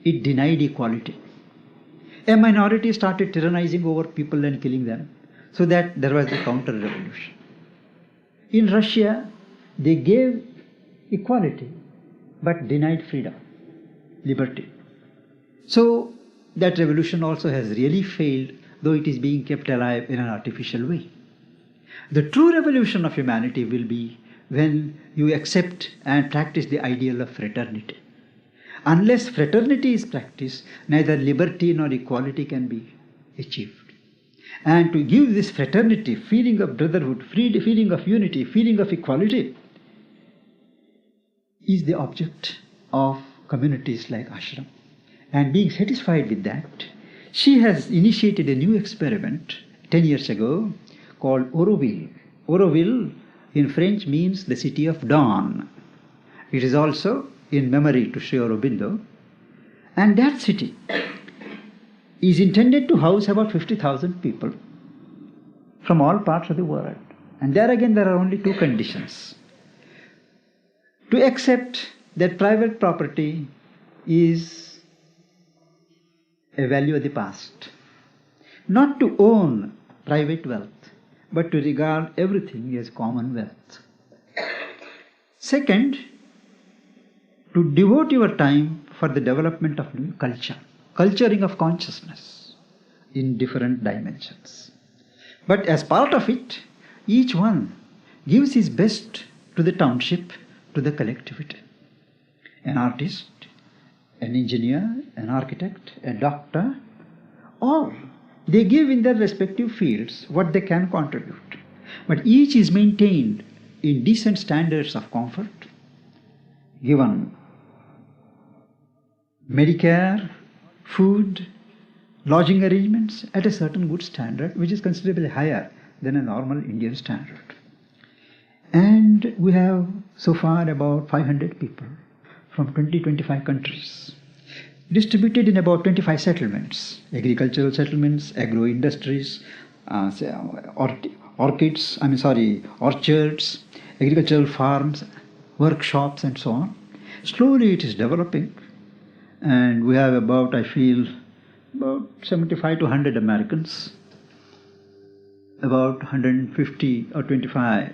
it denied equality. A minority started tyrannizing over people and killing them, so that there was the counter-revolution. In Russia, they gave equality but denied freedom, liberty. So that revolution also has really failed, though it is being kept alive in an artificial way. The true revolution of humanity will be when you accept and practice the ideal of fraternity. Unless fraternity is practiced, neither liberty nor equality can be achieved. And to give this fraternity, feeling of brotherhood, feeling of unity, feeling of equality, is the object of communities like ashram. And being satisfied with that, she has initiated a new experiment 10 years ago called Auroville. Auroville in French means the city of dawn. It is also in memory to Sri Aurobindo. And that city is intended to house about 50,000 people from all parts of the world. And there again there are only two conditions. To accept that private property is a value of the past. Not to own private wealth, but to regard everything as common wealth. Second, to devote your time for the development of new culture, culturing of consciousness in different dimensions. But as part of it, each one gives his best to the township, to the collectivity. An artist, an engineer, an architect, a doctor, all they give in their respective fields what they can contribute. But each is maintained in decent standards of comfort, given Medicare, food, lodging arrangements at a certain good standard, which is considerably higher than a normal Indian standard. And we have so far about 500 people from 20-25 countries, distributed in about 25 settlements, agricultural settlements, agro-industries, orchards, agricultural farms, workshops and so on. Slowly it is developing, and we have about, I feel, about 75 to 100 Americans, about 150 or 25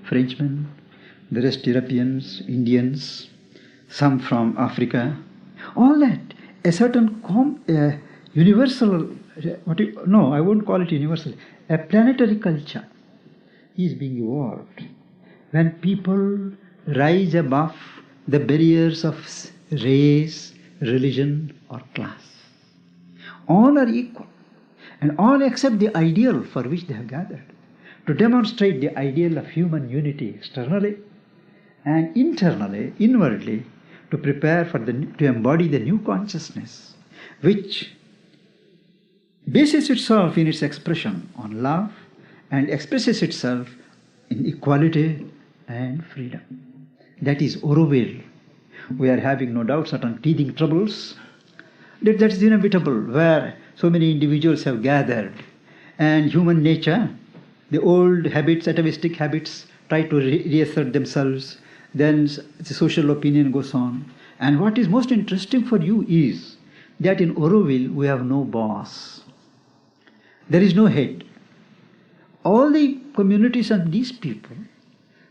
Frenchmen, the rest Europeans, Indians, some from Africa. All that, a certain universal, I won't call it universal, a planetary culture is being evolved when people rise above the barriers of race, religion or class. All are equal and all accept the ideal for which they have gathered, to demonstrate the ideal of human unity externally and internally, inwardly, to prepare to embody the new consciousness, which bases itself in its expression on love and expresses itself in equality and freedom. That is Auroville. We are having no doubt certain teething troubles. That is inevitable, where so many individuals have gathered, and human nature, the old habits, atavistic habits, try to reassert themselves. Then the social opinion goes on. And what is most interesting for you is that in Auroville we have no boss. There is no head. All the communities and these people,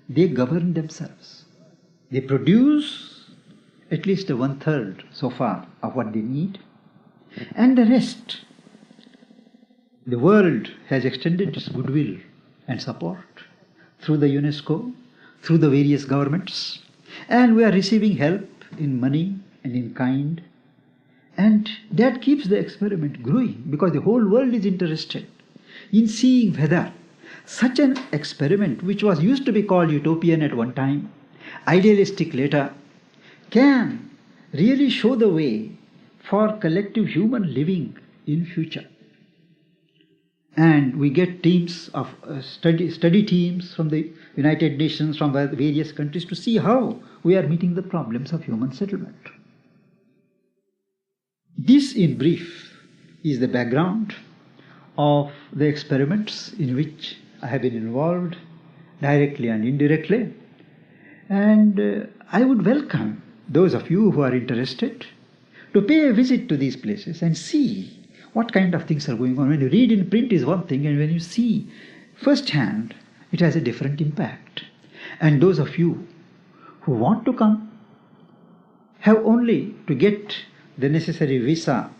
they govern themselves. They produce at least 1/3 so far of what they need. And the rest, the world has extended its goodwill and support through the UNESCO, through the various governments, and we are receiving help in money and in kind. And that keeps the experiment growing because the whole world is interested in seeing whether such an experiment, which was used to be called utopian at one time, idealistic later, can really show the way for collective human living in future. And we get teams of study teams from the United Nations, from various countries, to see how we are meeting the problems of human settlement. This, in brief, is the background of the experiments in which I have been involved, directly and indirectly. And I would welcome those of you who are interested to pay a visit to these places and see what kind of things are going on. When you read in print is one thing, and when you see firsthand, it has a different impact. And those of you who want to come have only to get the necessary visa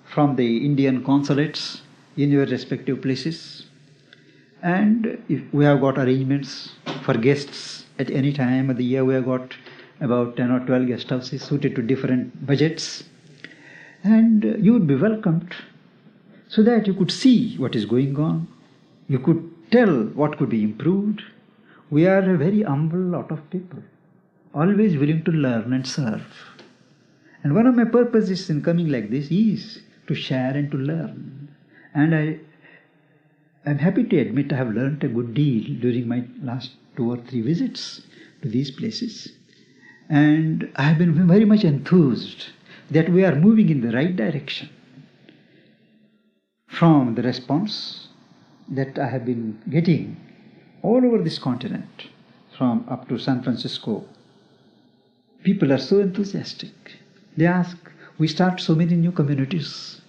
from the Indian consulates in your respective places. And if we have got arrangements for guests at any time of the year, we have got about 10 or 12 guest houses suited to different budgets. And you would be welcomed so that you could see what is going on. You could tell what could be improved. We are a very humble lot of people, always willing to learn and serve. And one of my purposes in coming like this is to share and to learn. And I am happy to admit I have learnt a good deal during my last 2 or 3 visits to these places. And I have been very much enthused that we are moving in the right direction. From the response that I have been getting all over this continent, from up to San Francisco, people are so enthusiastic. They ask, we start so many new communities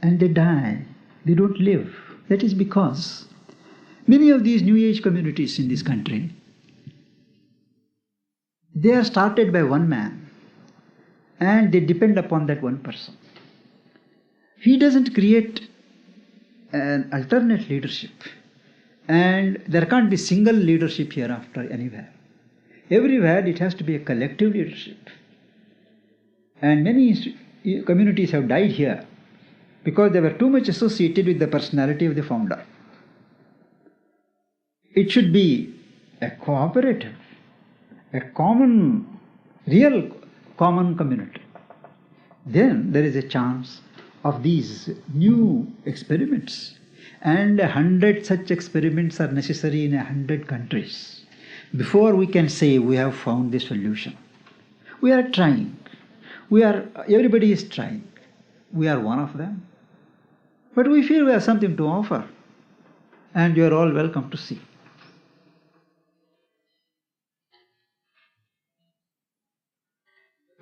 and they die, they don't live. That is because many of these New Age communities in this country, they are started by one man and they depend upon that one person. He doesn't create an alternate leadership, and there can't be single leadership hereafter anywhere. Everywhere it has to be a collective leadership. And many communities have died here because they were too much associated with the personality of the founder. It should be a cooperative, a common, real common community. Then there is a chance of these new experiments. And 100 such experiments are necessary in 100 countries before we can say we have found the solution. We are trying. Everybody is trying. We are one of them. But we feel we have something to offer. And you are all welcome to see.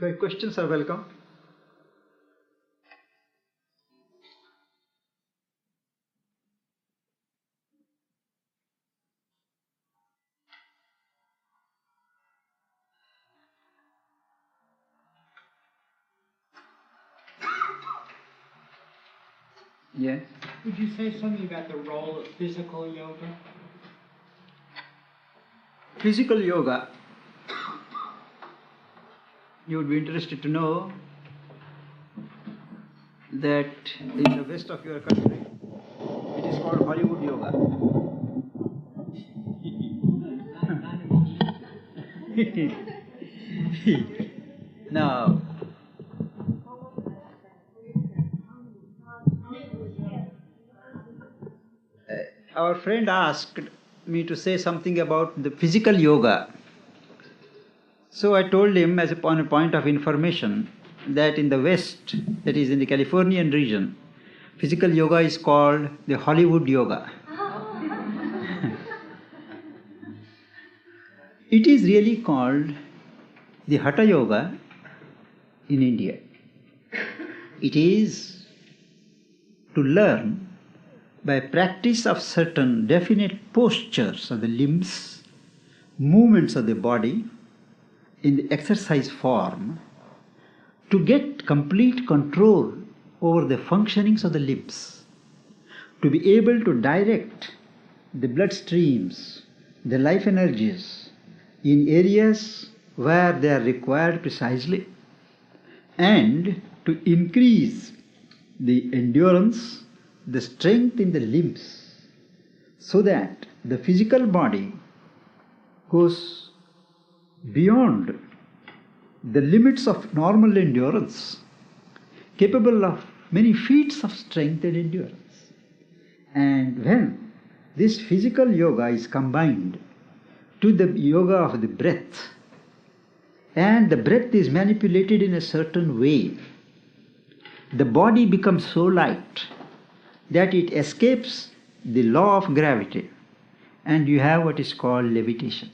Okay, questions are welcome. Yes. Would you say something about the role of physical yoga? Physical yoga. You would be interested to know that in the west of your country, it is called Hollywood yoga. Now, our friend asked me to say something about the physical yoga. So I told him, as upon a point of information, that in the West, that is in the Californian region, physical yoga is called the Hollywood yoga. It is really called the Hatha yoga in India. It is to learn by practice of certain definite postures of the limbs, movements of the body in the exercise form, to get complete control over the functionings of the limbs, to be able to direct the blood streams, the life energies in areas where they are required precisely, and to increase the endurance, the strength in the limbs, so that the physical body goes beyond the limits of normal endurance, capable of many feats of strength and endurance. And when this physical yoga is combined to the yoga of the breath, and the breath is manipulated in a certain way, the body becomes so light that it escapes the law of gravity, and you have what is called levitation.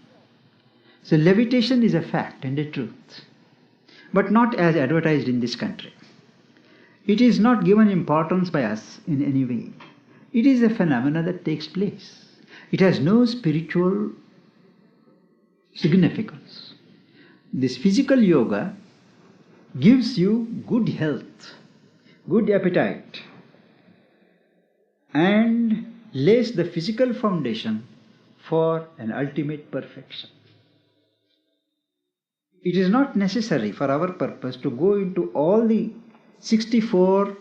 So levitation is a fact and a truth, but not as advertised in this country. It is not given importance by us in any way. It is a phenomenon that takes place. It has no spiritual significance. This physical yoga gives you good health, good appetite, and lays the physical foundation for an ultimate perfection. It is not necessary for our purpose to go into all the 64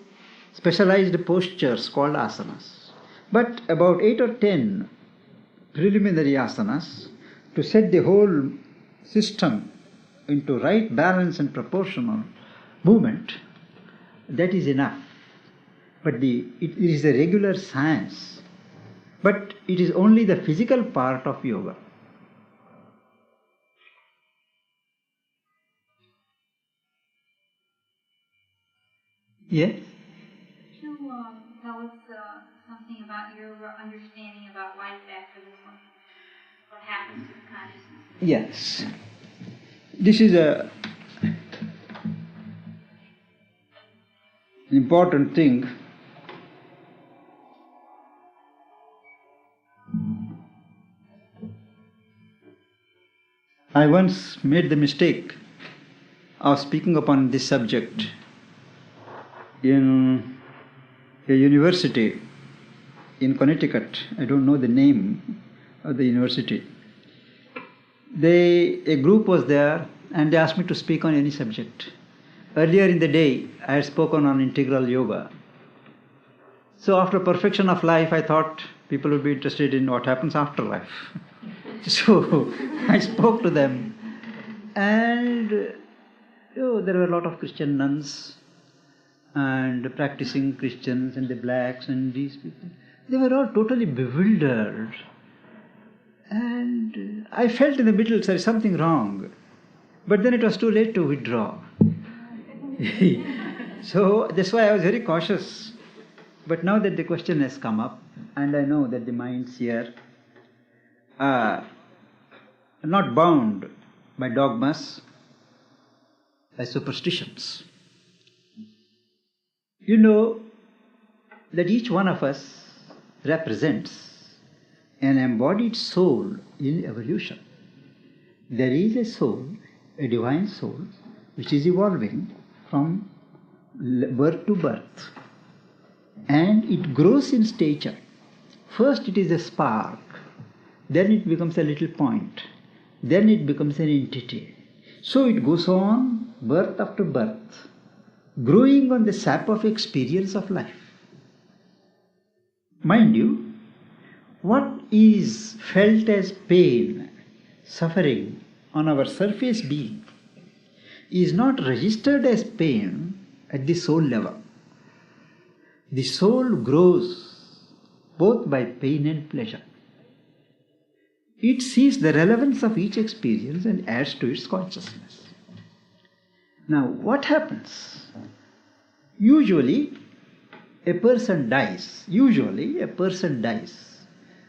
specialized postures called asanas, but about 8 or 10 preliminary asanas to set the whole system into right balance and proportional movement, that is enough. But it is a regular science, but it is only the physical part of yoga. Yes? Could you tell us something about your understanding about life after this one? What happens to the consciousness? Yes. This is an important thing. I once made the mistake of speaking upon this subject in a university in Connecticut. I don't know the name of the university. A group was there and they asked me to speak on any subject. Earlier in the day, I had spoken on integral yoga. So after perfection of life, I thought people would be interested in what happens after life. So I spoke to them, and there were a lot of Christian nuns and practicing Christians and the blacks and these people. They were all totally bewildered. And I felt in the middle there is something wrong. But then it was too late to withdraw. So that's why I was very cautious. But now that the question has come up, and I know that the minds here are not bound by dogmas, by superstitions. You know that each one of us represents an embodied soul in evolution. There is a soul, a divine soul, which is evolving from birth to birth. And it grows in stature. First it is a spark, then it becomes a little point, then it becomes an entity. So it goes on, birth after birth, growing on the sap of experience of life. Mind you, what is felt as pain, suffering on our surface being is not registered as pain at the soul level. The soul grows both by pain and pleasure. It sees the relevance of each experience and adds to its consciousness. Now, what happens? Usually, a person dies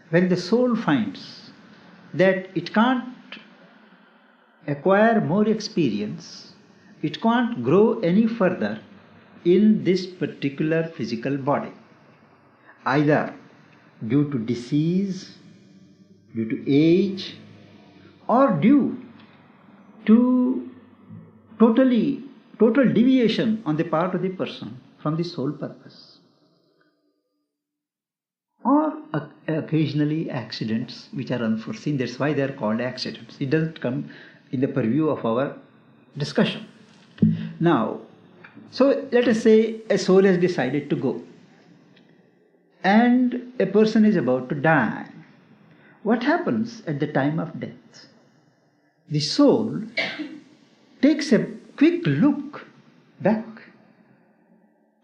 when the soul finds that it can't acquire more experience, it can't grow any further in this particular physical body, either due to disease, due to age, or due to total deviation on the part of the person from the sole purpose. Or occasionally accidents which are unforeseen. That's why they are called accidents. It doesn't come in the purview of our discussion. Now, so let us say a soul has decided to go and a person is about to die. What happens at the time of death? The soul takes a quick look back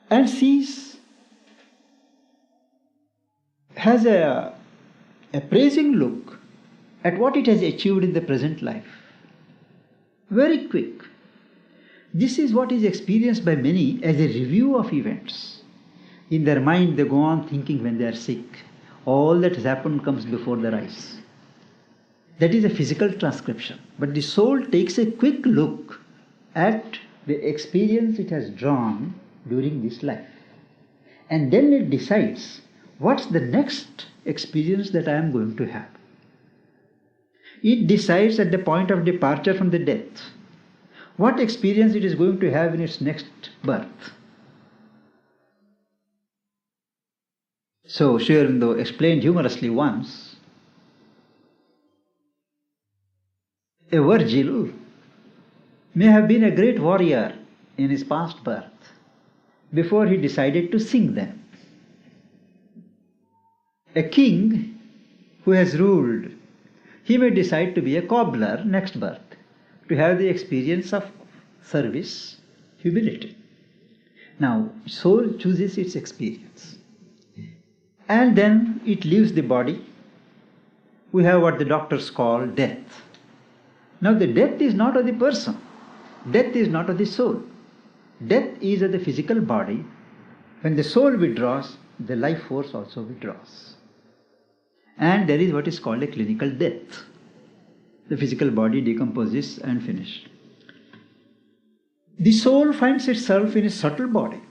and has a appraising look at what it has achieved in the present life. Very quick. This is what is experienced by many as a review of events. In their mind they go on thinking when they are sick. All that has happened comes before their eyes. That is a physical transcription. But the soul takes a quick look at the experience it has drawn during this life. And then it decides, what's the next experience that I am going to have? It decides at the point of departure from the death what experience it is going to have in its next birth. So Sri Aurobindo explained humorously once, a Virgil may have been a great warrior in his past birth before he decided to sing them. A king who has ruled, he may decide to be a cobbler next birth, to have the experience of service, humility. Now, soul chooses its experience. And then it leaves the body. We have what the doctors call death. Now, the death is not of the person. Death is not of the soul. Death is of the physical body. When the soul withdraws, the life force also withdraws. And there is what is called a clinical death. The physical body decomposes and finishes. The soul finds itself in a subtle body.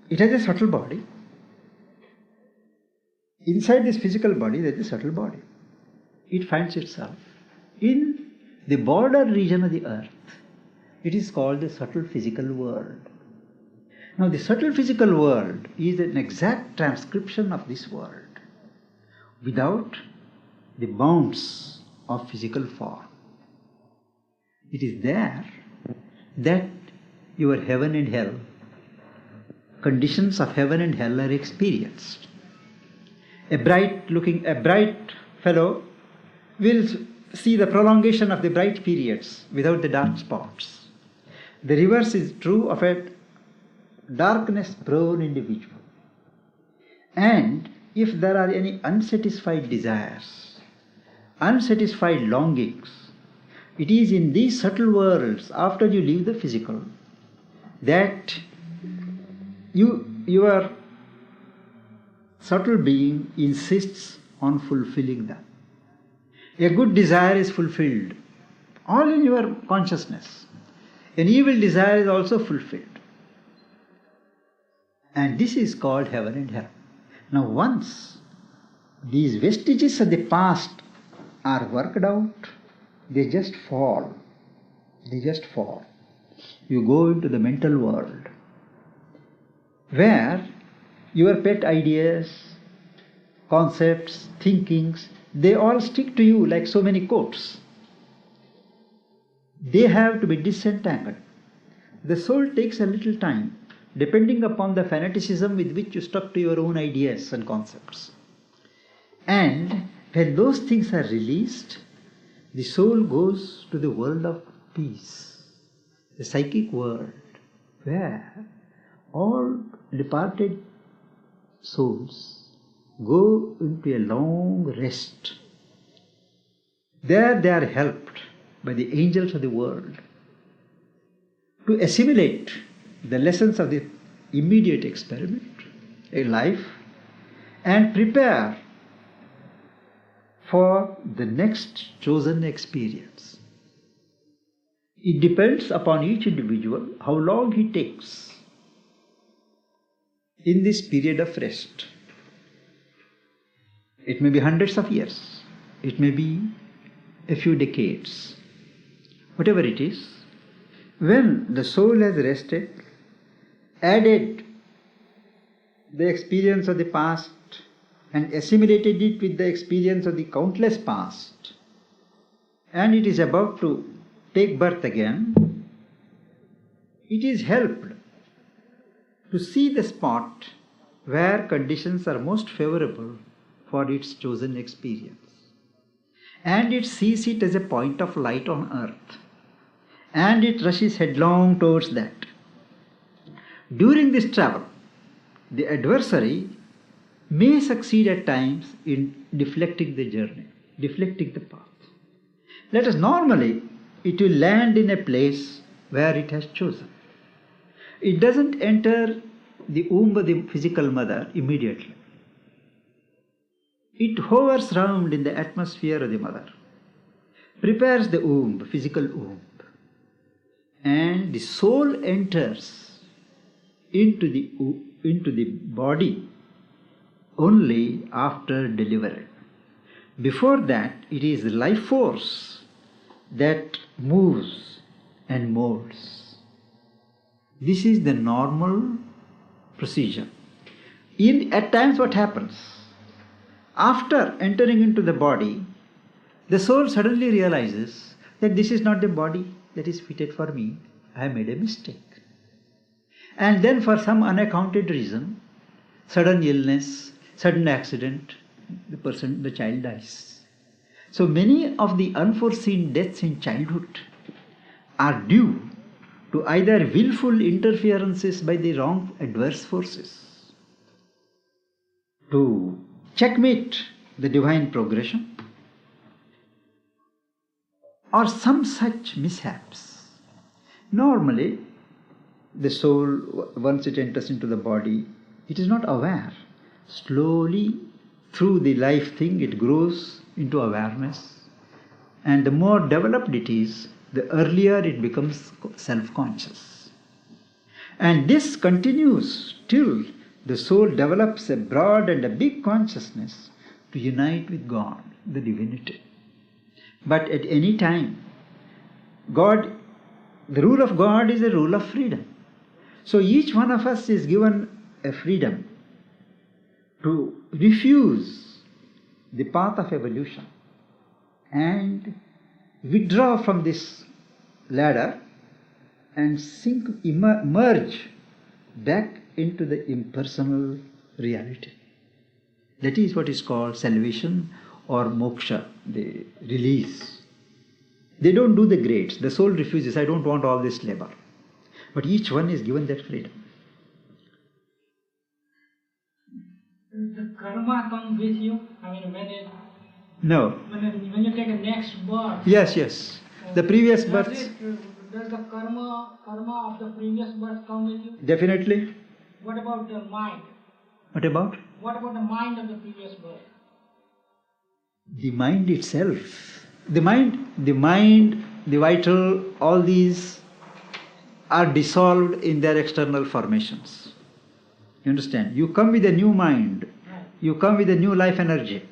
It has a subtle body. Inside this physical body, there is a subtle body. It finds itself in the border region of the earth. It is called the subtle physical world. Now, the subtle physical world is an exact transcription of this world without the bounds of physical form. It is there that your heaven and hell, conditions of heaven and hell are experienced. A bright fellow will see the prolongation of the bright periods without the dark spots. The reverse is true of a darkness-prone individual. And if there are any unsatisfied desires, unsatisfied longings, it is in these subtle worlds, after you leave the physical, that your subtle being insists on fulfilling them. A good desire is fulfilled, all in your consciousness. An evil desire is also fulfilled. And this is called heaven and hell. Now, once these vestiges of the past are worked out, they just fall. They just fall. You go into the mental world, where your pet ideas, concepts, thinkings, they all stick to you like so many coats. They have to be disentangled. The soul takes a little time, depending upon the fanaticism with which you stuck to your own ideas and concepts. And when those things are released, the soul goes to the world of peace, the psychic world, where all departed souls go into a long rest. There they are helped by the angels of the world to assimilate the lessons of the immediate experiment, a life, and prepare for the next chosen experience. It depends upon each individual how long he takes in this period of rest. It may be hundreds of years, it may be a few decades. Whatever it is, when the soul has rested, added the experience of the past and assimilated it with the experience of the countless past, and it is about to take birth again, it is helped to see the spot where conditions are most favorable for its chosen experience. And it sees it as a point of light on earth, and it rushes headlong towards that. During this travel, the adversary may succeed at times in deflecting the journey, deflecting the path. Let us normally, it will land in a place where it has chosen. It doesn't enter the womb of the physical mother immediately. It hovers round in the atmosphere of the mother, prepares the womb, physical womb, and the soul enters into the body only after delivery. Before that, it is the life force that moves and molds. This is the normal procedure. At times what happens? After entering into the body, the soul suddenly realizes that this is not the body that is fitted for me. I have made a mistake. And then for some unaccounted reason, sudden illness, sudden accident, the child dies. So many of the unforeseen deaths in childhood are due to either willful interferences by the wrong adverse forces to checkmate the divine progression, or some such mishaps. Normally, the soul, once it enters into the body, it is not aware. Slowly, through the life thing, it grows into awareness. And the more developed it is, the earlier it becomes self-conscious. And this continues till the soul develops a broad and a big consciousness to unite with God, the divinity. But at any time, the rule of God is a rule of freedom. So each one of us is given a freedom to refuse the path of evolution and withdraw from this ladder and merge back into the impersonal reality. That is what is called salvation or moksha, the release. They don't do the grades. The soul refuses, I don't want all this labor. But each one is given that freedom. The karma comes with you. I mean, No. When you take a next birth. Yes. The previous births. Does the karma of the previous birth come with you? Definitely. What about the mind? What about? What about the mind of the previous birth? The mind itself. The mind, the vital, all these are dissolved in their external formations. You understand? You come with a new mind. You come with a new life energy.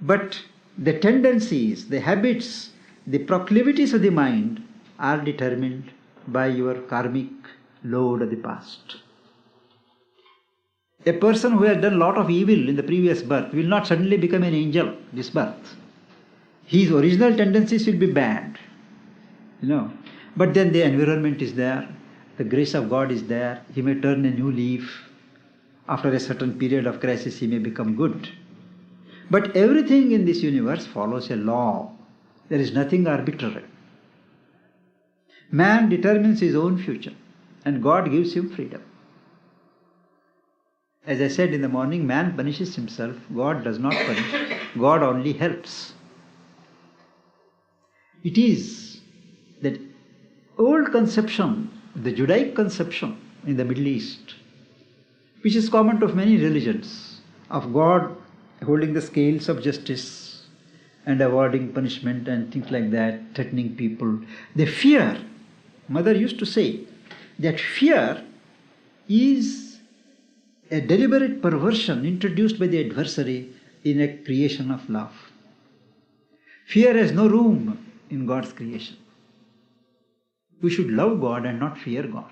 But the tendencies, the habits, the proclivities of the mind are determined by your karmic load of the past. A person who has done a lot of evil in the previous birth will not suddenly become an angel this birth. His original tendencies will be bad, But then the environment is there, the grace of God is there, he may turn a new leaf. After a certain period of crisis, he may become good. But everything in this universe follows a law. There is nothing arbitrary. Man determines his own future, and God gives him freedom. As I said in the morning, man punishes himself, God does not punish, God only helps. It is that old conception, the Judaic conception in the Middle East, which is common to many religions, of God holding the scales of justice and awarding punishment and things like that, threatening people. The fear, Mother used to say, that fear is a deliberate perversion introduced by the adversary in a creation of love. Fear has no room in God's creation. We should love God and not fear God.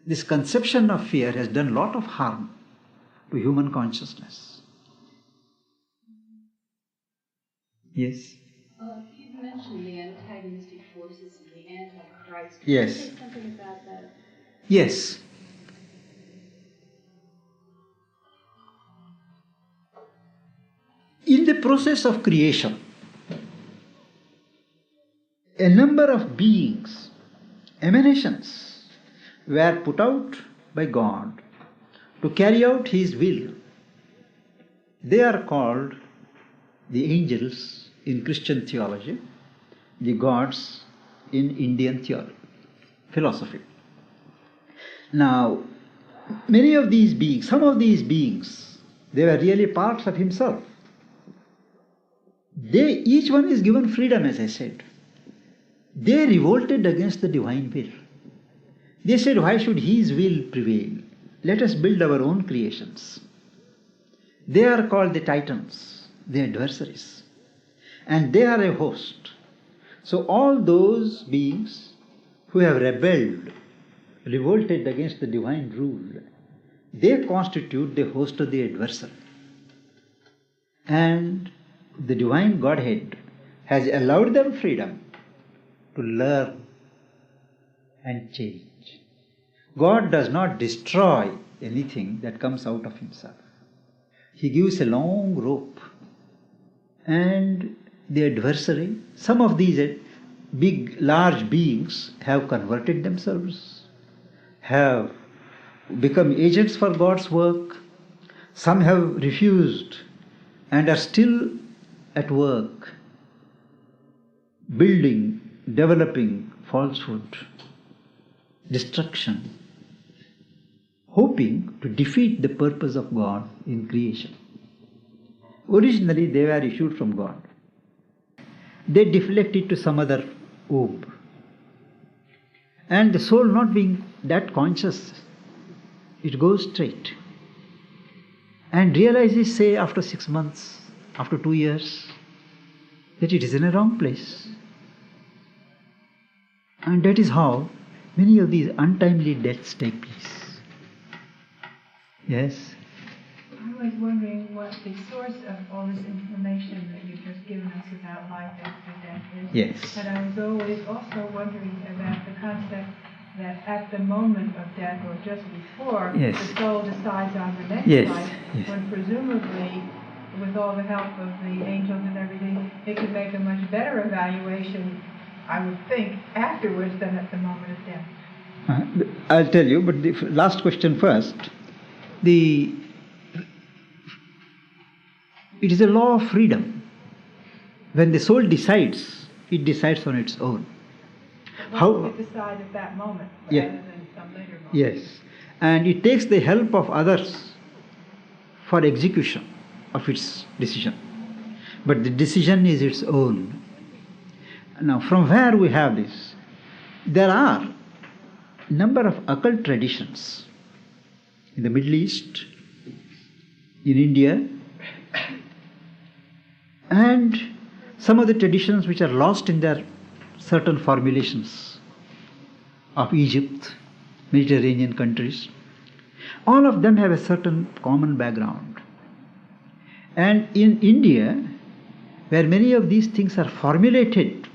this conception of fear has done a lot of harm to human consciousness. Yes? You've mentioned the antagonistic forces and the Antichrist. Can Yes. you say something about that? Yes. In the process of creation, a number of beings, emanations, were put out by God to carry out His will. They are called the angels in Christian theology, the gods in Indian philosophy. Now, many of these beings, some of these beings, they were really parts of Himself. Each one is given freedom, as I said. They revolted against the divine will. They said, why should His will prevail? Let us build our own creations. They are called the Titans, the adversaries. And they are a host. So all those beings who have rebelled, revolted against the divine rule, they constitute the host of the adversary. And the divine Godhead has allowed them freedom to learn and change. God does not destroy anything that comes out of Himself. He gives a long rope, and the adversary, some of these big, large beings have converted themselves, have become agents for God's work. Some have refused and are still at work, building, developing falsehood, destruction, hoping to defeat the purpose of God in creation. Originally, they were issued from God. They deflected to some other orb. And the soul not being that conscious, it goes straight and realizes, say, after 6 months, after 2 years, that it is in a wrong place. And that is how many of these untimely deaths take place. Yes? I was wondering what the source of all this information that you've just given us about life after death is. Yes. And I was always also wondering about the concept that at the moment of death, or just before, Yes. the soul decides on the next Yes, life, yes. when presumably, with all the help of the angels and everything, it could make a much better evaluation, I would think, afterwards than at the moment of death. I'll tell you, but the last question first. It is a law of freedom. When the soul decides, it decides on its own. How? It decide at that moment, Yeah. rather than some later moment. Yes. And it takes the help of others for execution of its decision. But the decision is its own. Now, from where we have this? There are a number of occult traditions in the Middle East, in India, and some of the traditions which are lost in their certain formulations of Egypt, Mediterranean countries. All of them have a certain common background. And in India, where many of these things are formulated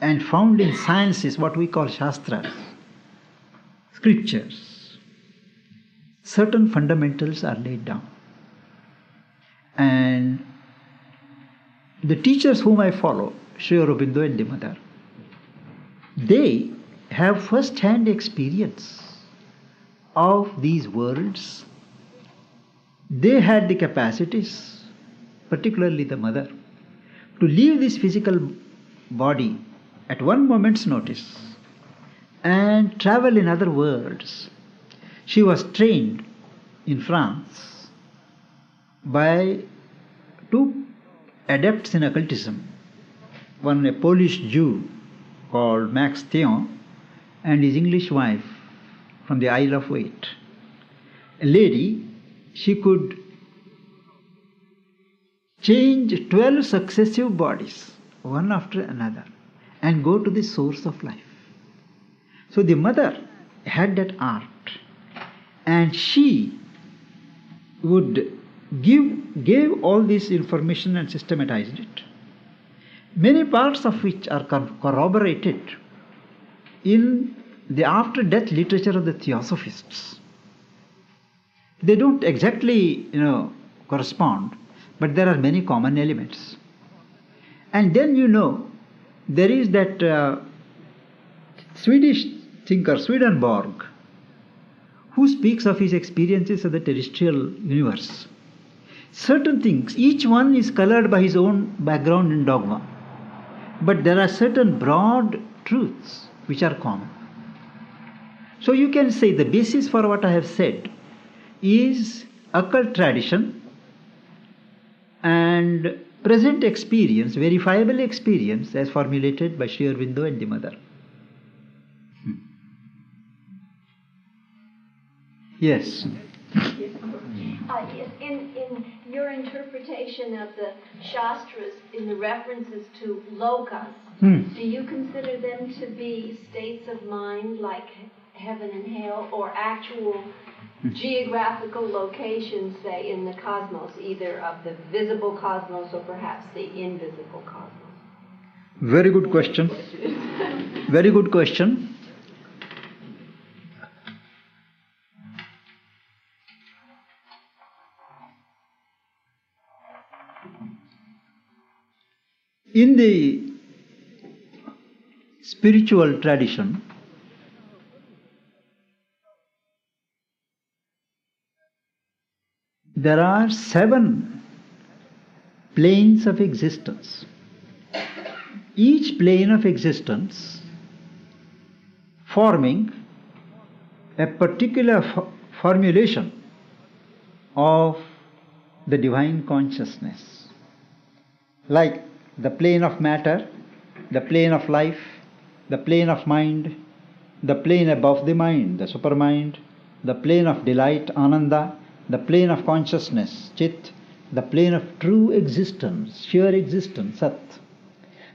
and found in sciences, what we call Shastras, scriptures, certain fundamentals are laid down. And the teachers whom I follow, Sri Aurobindo and the Mother, they have first-hand experience of these worlds. They had the capacities, particularly the Mother, to leave this physical body at one moment's notice and travel in other worlds. She was trained in France by two adepts in occultism, one a Polish Jew called Max Theon and his English wife from the Isle of Wight. A lady, she could change 12 successive bodies, one after another, and go to the source of life. So the Mother had that art, and she would gave all this information and systematized it, many parts of which are corroborated in the after-death literature of the Theosophists. They don't exactly, correspond, but there are many common elements. And then there is that Swedish thinker Swedenborg, who speaks of his experiences of the terrestrial universe. Certain things, each one is colored by his own background and dogma, but there are certain broad truths which are common. So you can say the basis for what I have said is occult tradition and present experience, verifiable experience as formulated by Sri Aurobindo and the Mother. Yes. Yes, in your interpretation of the Shastras, in the references to lokas, do you consider them to be states of mind like heaven and hell, or actual geographical locations, say, in the cosmos, either of the visible cosmos or perhaps the invisible cosmos? Very good question. Very good question. In the spiritual tradition, there are 7 planes of existence. Each plane of existence forming a particular formulation of the divine consciousness, like the plane of matter, the plane of life, the plane of mind, the plane above the mind, the supermind, the plane of delight, ananda, the plane of consciousness, chit, the plane of true existence, sheer existence, sat.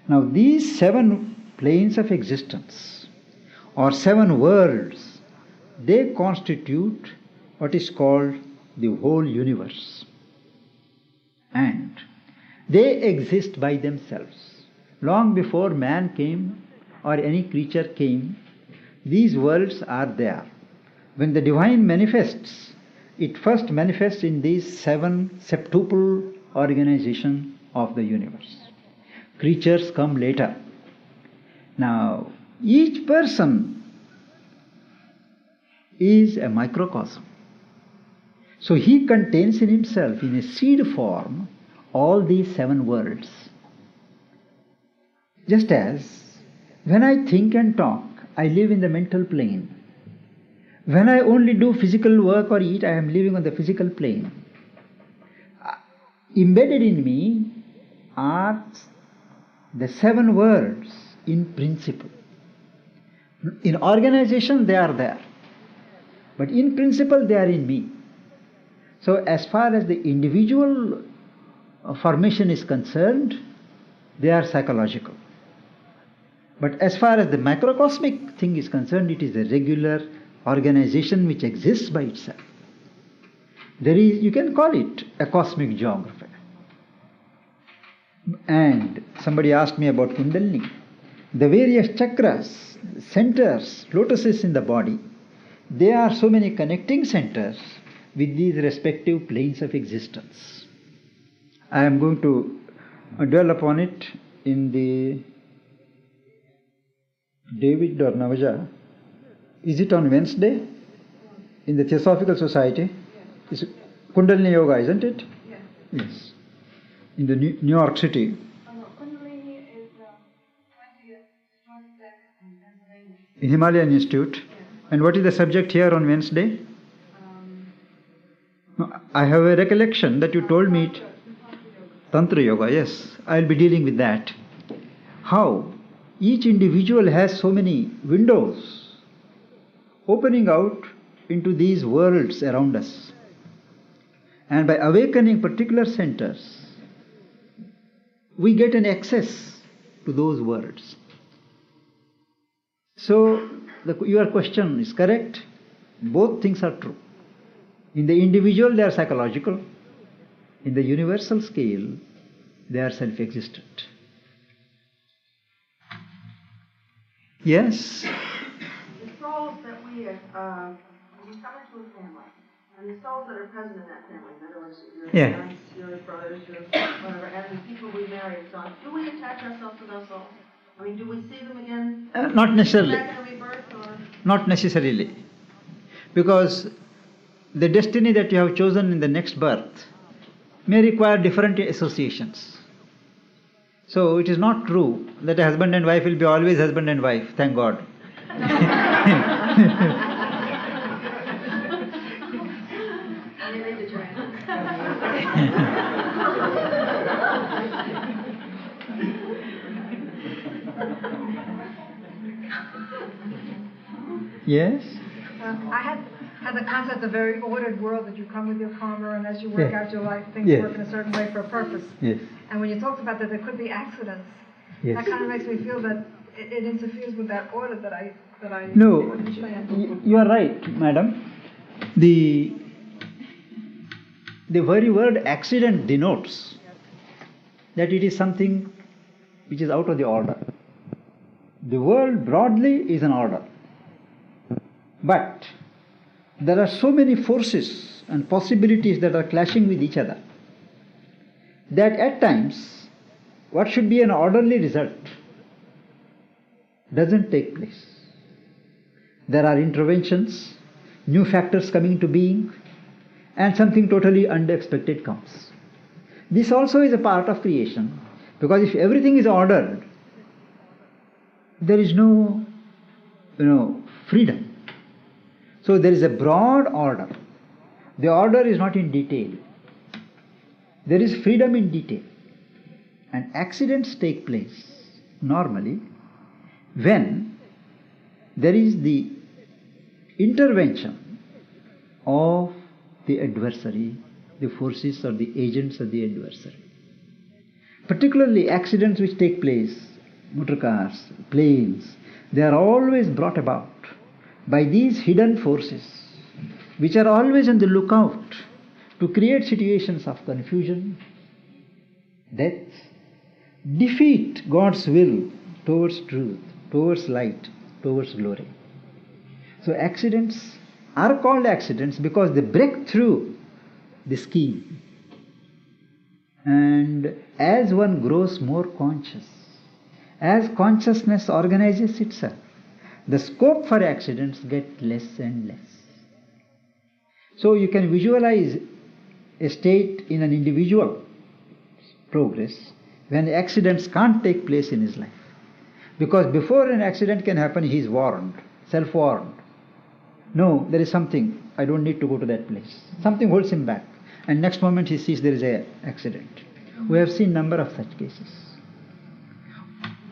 Now these 7 planes of existence, or 7 worlds, they constitute what is called the whole universe. And they exist by themselves. Long before man came or any creature came, these worlds are there. When the divine manifests, it first manifests in these 7 septuple organization of the universe. Creatures come later. Now, each person is a microcosm. So he contains in himself, in a seed form, all these 7 worlds. Just as when I think and talk, I live in the mental plane. When I only do physical work or eat, I am living on the physical plane. Embedded in me are the 7 worlds in principle. In organization, they are there. But in principle, they are in me. So as far as the individual formation is concerned, they are psychological. But as far as the macrocosmic thing is concerned, it is a regular organization which exists by itself. There is, you can call it a cosmic geography. And somebody asked me about Kundalini. The various chakras, centers, lotuses in the body, they are so many connecting centers with these respective planes of existence. I am going to dwell upon it in the David or Navaja. Is it on Wednesday? In the Theosophical Society? It's Kundalini Yoga, isn't it? Yes. In the New York City. Kundalini is 20th, 22nd in Pennsylvania. In Himalayan Institute. And what is the subject here on Wednesday? I have a recollection that you told me it. Tantra Yoga, yes. I'll be dealing with that. How each individual has so many windows opening out into these worlds around us. And by awakening particular centers, we get an access to those worlds. So, your question is correct. Both things are true. In the individual, they are psychological. In the universal scale, they are self-existent. Yes? The souls that we when you come into a family, and the souls that are present in that family, in other words, your parents, your brothers, your whatever, and the people we marry and so on, do we attach ourselves to those souls? I mean, do we see them again? Not necessarily. Back in a rebirth, or? Not necessarily. Because the destiny that you have chosen in the next birth may require different associations. So it is not true that a husband and wife will be always husband and wife, thank God. Yes? I had the concept of a very ordered world, that you come with your karma, and as you work out your life, things work in a certain way for a purpose. Yes. And when you talked about that there could be accidents, Yes. that kind of makes me feel that it interferes with that order that I No, understand. you are right, madam. The very word accident denotes that it is something which is out of the order. The world broadly is an order. But there are so many forces and possibilities that are clashing with each other that at times what should be an orderly result doesn't take place. There are interventions, new factors coming into being, and something totally unexpected comes. This also is a part of creation, because if everything is ordered, there is no, freedom. So there is a broad order. The order is not in detail. There is freedom in detail. And accidents take place normally when there is the intervention of the adversary, the forces or the agents of the adversary. Particularly accidents which take place, motor cars, planes, they are always brought about by these hidden forces which are always on the lookout to create situations of confusion, death, defeat God's will towards truth, towards light, towards glory. So accidents are called accidents because they break through the scheme. And as one grows more conscious, as consciousness organizes itself, the scope for accidents get less and less. So you can visualize a state in an individual progress when accidents can't take place in his life. Because before an accident can happen, he is warned, self-warned. No, there is something, I don't need to go to that place. Something holds him back. And next moment he sees there is an accident. We have seen number of such cases.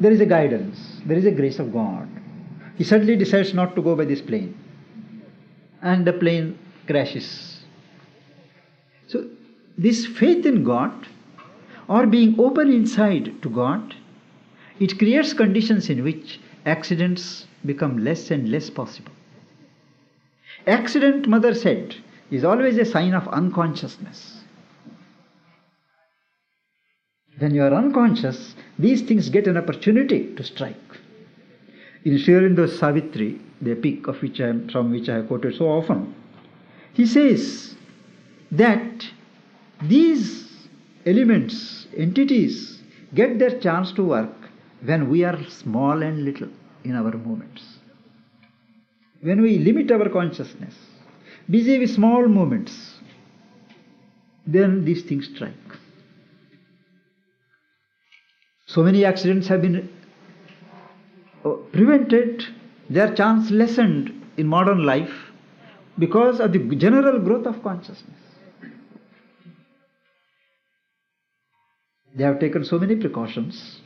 There is a guidance, there is a grace of God. He suddenly decides not to go by this plane. And the plane crashes. So this faith in God, or being open inside to God, it creates conditions in which accidents become less and less possible. Accident, mother said, is always a sign of unconsciousness. When you are unconscious, these things get an opportunity to strike. In Sri Aurobindo Savitri, the epic from which I have quoted so often, he says that these elements, entities, get their chance to work when we are small and little in our movements. When we limit our consciousness, busy with small movements, then these things strike. So many accidents have been prevented, their chance lessened in modern life because of the general growth of consciousness. They have taken so many precautions.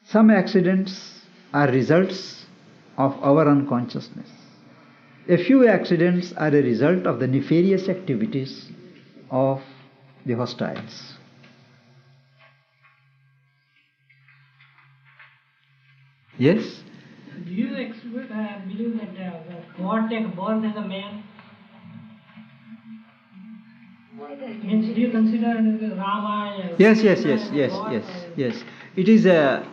Some accidents are results of our unconsciousness. A few accidents are a result of the nefarious activities of the hostiles. Yes? Do you believe that God take birth as a man? Means do you consider Rama as Yes. God? It is a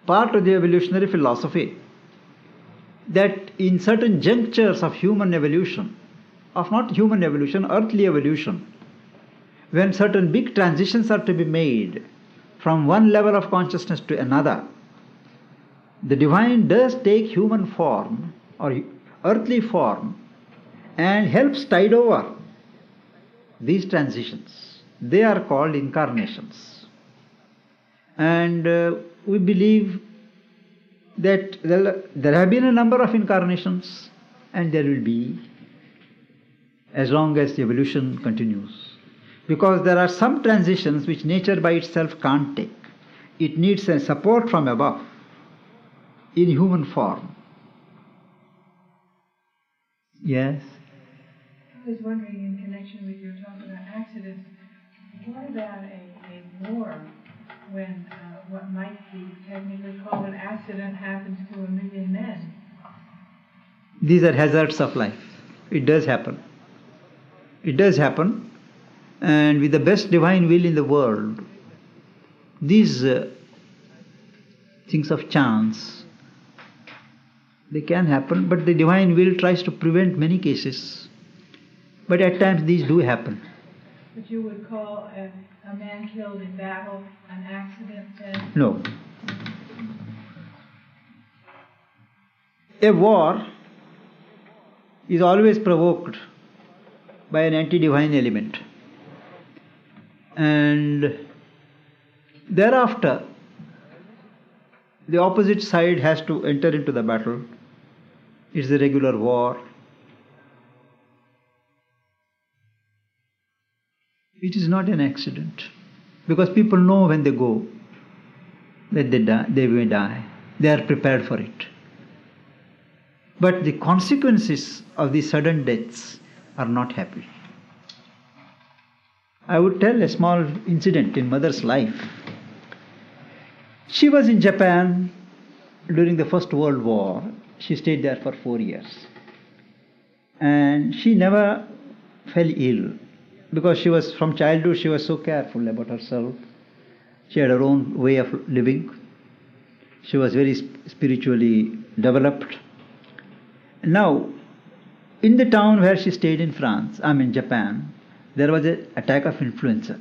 part of the evolutionary philosophy that in certain junctures of human evolution, of not human evolution, earthly evolution, when certain big transitions are to be made from one level of consciousness to another, the divine does take human form or earthly form and helps tide over these transitions. They are called incarnations. And we believe that there have been a number of incarnations and there will be as long as the evolution continues. Because there are some transitions which nature by itself can't take. It needs a support from above in human form. Yes? I was wondering, in connection with your talk about accidents, what about a war when what might be technically called an accident happens to 1 million men? These are hazards of life. It does happen. It does happen. And with the best divine will in the world, these things of chance, they can happen, but the divine will tries to prevent many cases. But at times these do happen. But you would call a man killed in battle an accident then? No. A war is always provoked by an anti-divine element. And thereafter, the opposite side has to enter into the battle. It's the regular war. It is not an accident, because people know when they go that they may die. They are prepared for it. But the consequences of the sudden deaths are not happy. I would tell a small incident in mother's life. She was in Japan during the First World War. She stayed there for 4 years. And she never fell ill, because she was, from childhood, she was so careful about herself. She had her own way of living. She was very spiritually developed. Now, in the town where she stayed in Japan, there was an attack of influenza.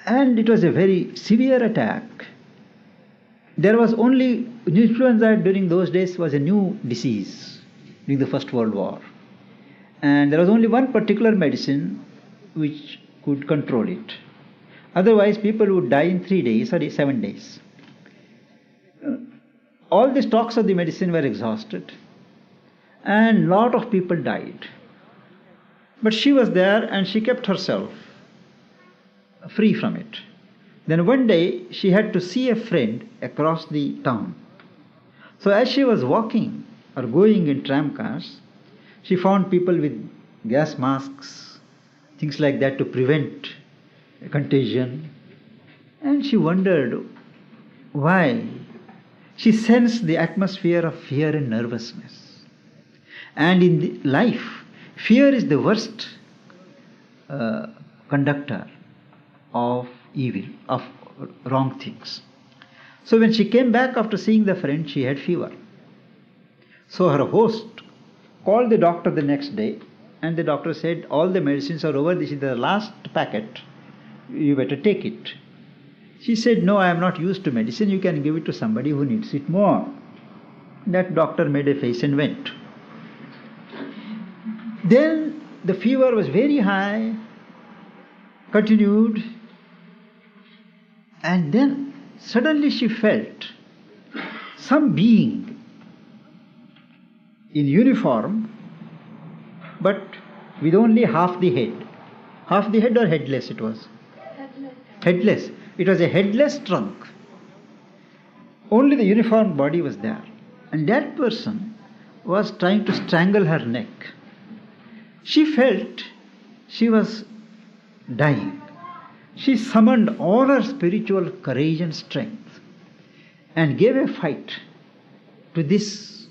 And it was a very severe attack. There was only, influenza during those days was a new disease during the First World War. And there was only one particular medicine which could control it. Otherwise, people would die in 3 days or 7 days. All the stocks of the medicine were exhausted, and a lot of people died. But she was there and she kept herself free from it. Then one day she had to see a friend across the town. So as she was walking or going in tram cars, she found people with gas masks, things like that, to prevent contagion. And she wondered why. She sensed the atmosphere of fear and nervousness. And in life, fear is the worst conductor of evil, of wrong things. So when she came back after seeing the friend, she had fever. So her host called the doctor the next day, and the doctor said, all the medicines are over, this is the last packet, you better take it. She said, no, I am not used to medicine, you can give it to somebody who needs it more. That doctor made a face and went. Then the fever was very high, continued, and then suddenly she felt some being in uniform, but with only half the head. Half the head or headless it was? Headless. It was a headless trunk. Only the uniformed body was there. And that person was trying to strangle her neck. She felt she was dying. She summoned all her spiritual courage and strength. and gave a fight to this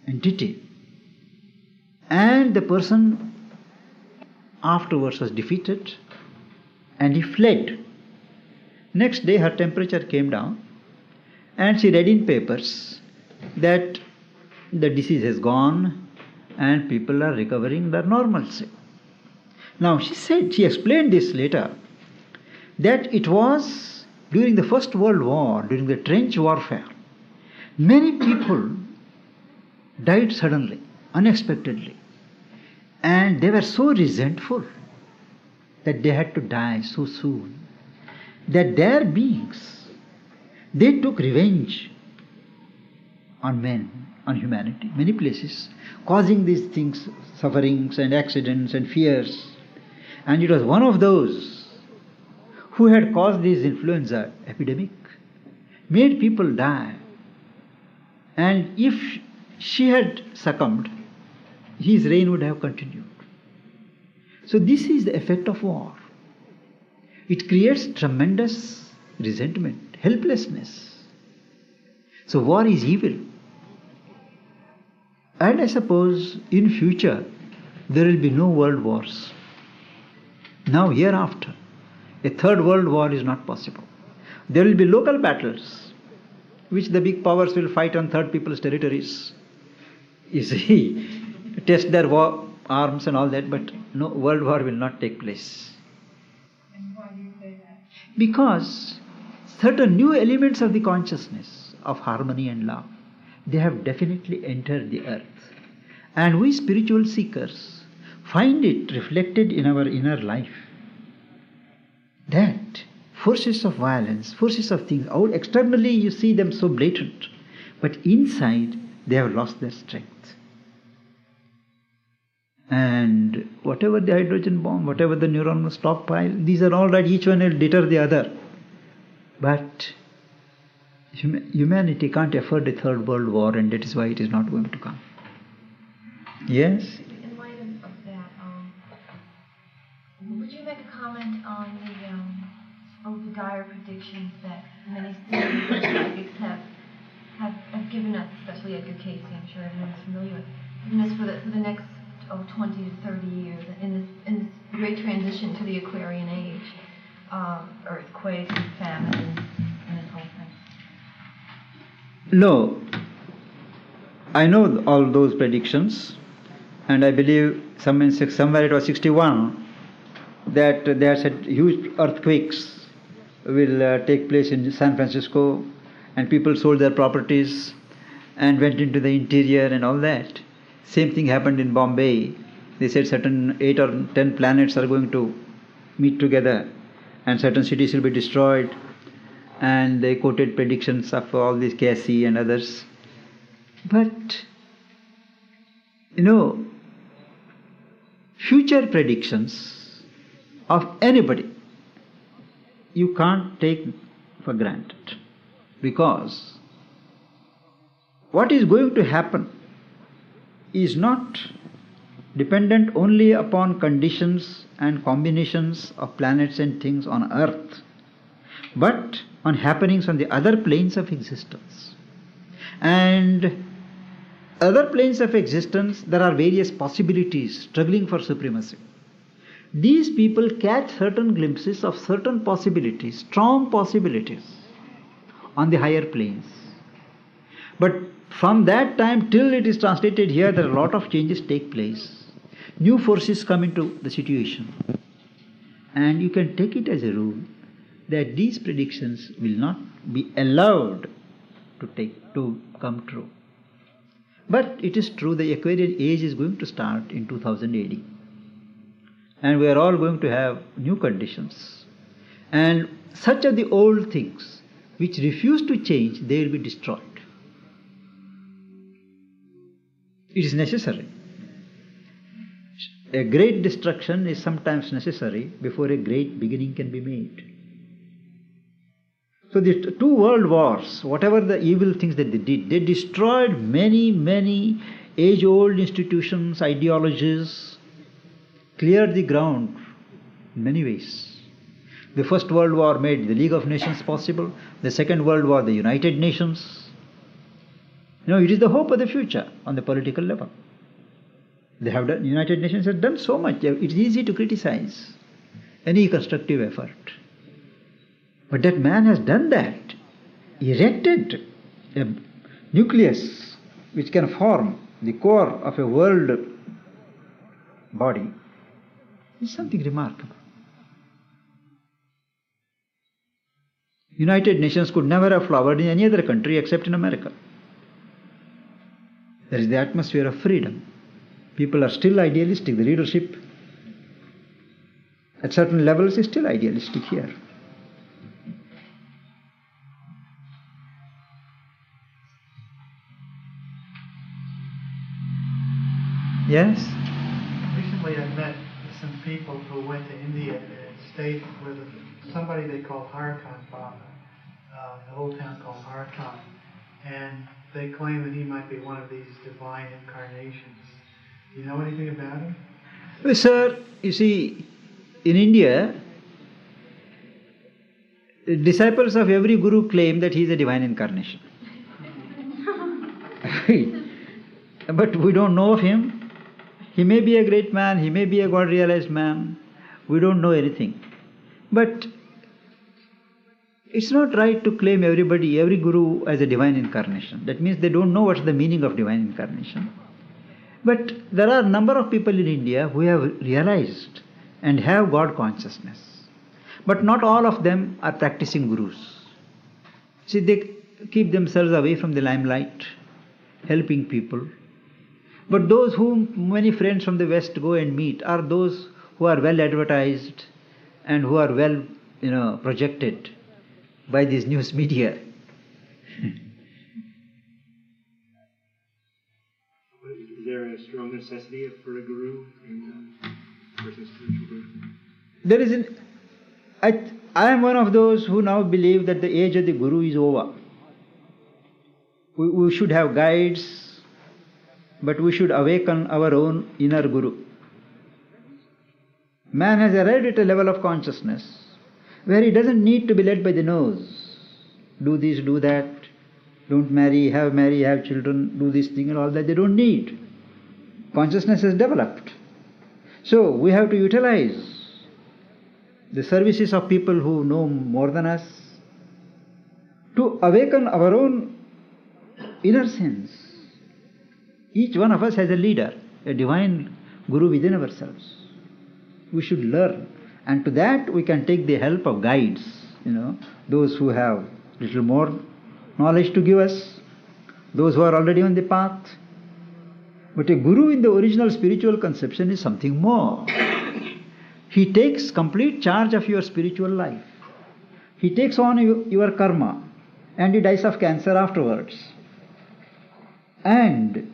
entity, and the person afterwards was defeated and he fled. Next day her temperature came down and she read in papers that the disease has gone and people are recovering their normalcy. Now she explained this later, that it was during the First World War, during the trench warfare, many people died suddenly, unexpectedly, and they were so resentful that they had to die so soon, that their beings, they took revenge on men, on humanity, many places, causing these things, sufferings and accidents and fears. And it was one of those who had caused this influenza epidemic, made people die. And if she had succumbed, his reign would have continued. So this is the effect of war. It creates tremendous resentment, helplessness. So war is evil. And I suppose in future there will be no world wars. Now hereafter, a third world war is not possible. There will be local battles which the big powers will fight on third people's territories. You see, test their war arms and all that, but no world war will not take place. And why do you say that? Because certain new elements of the consciousness of harmony and love, they have definitely entered the earth. And we spiritual seekers find it reflected in our inner life. That forces of violence, forces of things, out externally you see them so blatant, but inside they have lost their strength. And whatever the hydrogen bomb, whatever the neuron stockpile, these are all right, each one will deter the other. But humanity can't afford a third world war, and that is why it is not going to come. Yes? In light of that, would you make a comment on the dire predictions that many psychics have given us, especially Edgar Casey, I'm sure everyone's familiar with, given us for the next 20 to 30 years in this great transition to the Aquarian age, earthquakes and famine and this whole thing? No. I know all those predictions, and I believe somewhere it was 61 that they said huge earthquakes will take place in San Francisco, and people sold their properties and went into the interior and all that. Same thing happened in Bombay. They said certain 8 or 10 planets are going to meet together and certain cities will be destroyed, and they quoted predictions of all these Casey and others. But future predictions of anybody you can't take for granted, because what is going to happen is not dependent only upon conditions and combinations of planets and things on earth, but on happenings on the other planes of existence. And other planes of existence, there are various possibilities struggling for supremacy. These people catch certain glimpses of certain possibilities, strong possibilities, on the higher planes. But from that time till it is translated here, there are a lot of changes take place. New forces come into the situation. And you can take it as a rule that these predictions will not be allowed to come true. But it is true the Aquarian age is going to start in 2000 AD. And we are all going to have new conditions. And such are the old things which refuse to change, they will be destroyed. It is necessary. A great destruction is sometimes necessary before a great beginning can be made. So the 2 world wars, whatever the evil things that they did, they destroyed many, many age-old institutions, ideologies, cleared the ground in many ways. The First World War made the League of Nations possible. The Second World War, the United Nations. It is the hope of the future on the political level. They have done, United Nations has done so much. It's easy to criticize any constructive effort. But that man has done that, erected a nucleus which can form the core of a world body. It's something remarkable. United Nations could never have flowered in any other country except in America. There is the atmosphere of freedom. People are still idealistic. The leadership at certain levels is still idealistic here. Yes? Recently I met some people who went to India and stayed with somebody they call Harakan Baba, a whole town called Harakan. And they claim that he might be one of these divine incarnations. Do you know anything about him? Well, sir, you see, in India, disciples of every guru claim that he is a divine incarnation. But we don't know of him. He may be a great man, he may be a God-realized man. We don't know anything. But it's not right to claim every guru as a divine incarnation. That means they don't know what's the meaning of divine incarnation. But there are a number of people in India who have realized and have God consciousness. But not all of them are practicing gurus. See, they keep themselves away from the limelight, helping people. But those whom many friends from the West go and meet are those who are well advertised and who are well, projected by these news media. Is there a strong necessity for a guru in versus spiritual guru? There isn't. I am one of those who now believe that the age of the guru is over. We should have guides, but we should awaken our own inner guru. Man has arrived at a level of consciousness where he doesn't need to be led by the nose. Do this, do that, don't marry, have children, do this thing and all that. They don't need. Consciousness has developed. So we have to utilize the services of people who know more than us to awaken our own inner sense. Each one of us has a leader, a divine guru within ourselves. We should learn. And to that we can take the help of guides, those who have little more knowledge to give us, those who are already on the path. But a guru in the original spiritual conception is something more. He takes complete charge of your spiritual life. He takes on your karma and he dies of cancer afterwards. And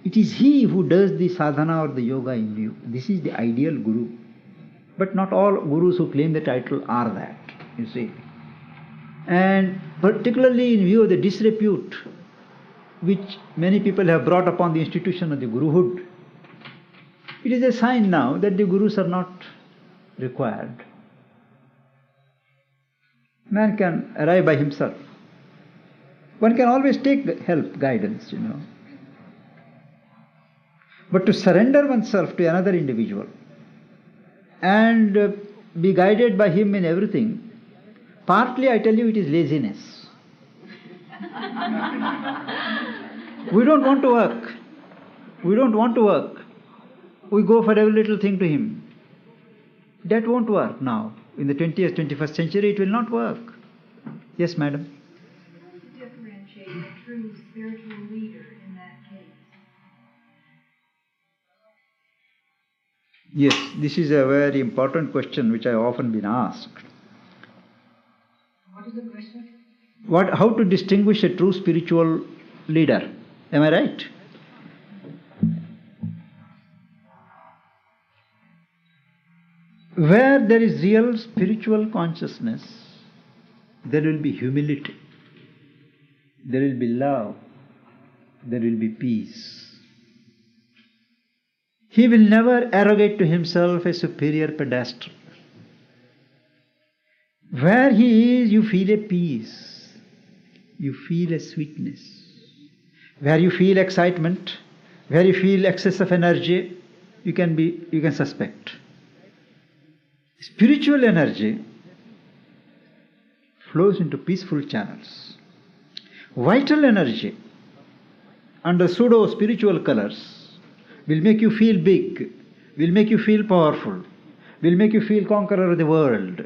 it is he who does the sadhana or the yoga in you. This is the ideal guru. But not all gurus who claim the title are that, you see. And particularly in view of the disrepute which many people have brought upon the institution of the guruhood, it is a sign now that the gurus are not required. Man can arrive by himself. One can always take help, guidance, But to surrender oneself to another individual and be guided by him in everything, partly I tell you it is laziness. We don't want to work. We go for every little thing to him. That won't work now. In the 20th, 21st century it will not work. Yes, madam? How to differentiate a true spiritual leader in that case? Yes, this is a very important question which I have often been asked. What is the question? How to distinguish a true spiritual leader? Am I right? Where there is real spiritual consciousness, there will be humility, there will be love, there will be peace. He will never arrogate to himself a superior pedestal. Where he is, you feel a peace, you feel a sweetness. Where you feel excitement, where you feel excess of energy, you can suspect. Spiritual energy flows into peaceful channels. Vital energy under pseudo spiritual colors will make you feel big, will make you feel powerful, will make you feel conqueror of the world.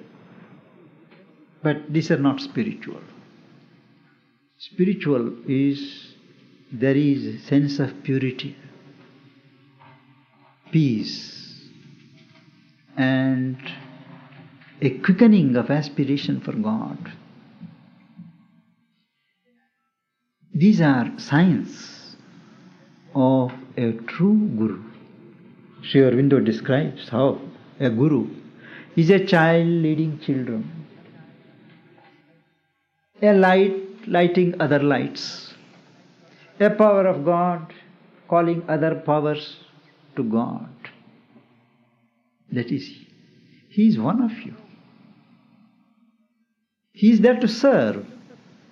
But these are not spiritual. Spiritual is, there is a sense of purity, peace, and a quickening of aspiration for God. These are signs of a true Guru. Sri Aurobindo describes how a Guru is a child leading children, a light lighting other lights, a power of God calling other powers to God. That is, he is one of you. He is there to serve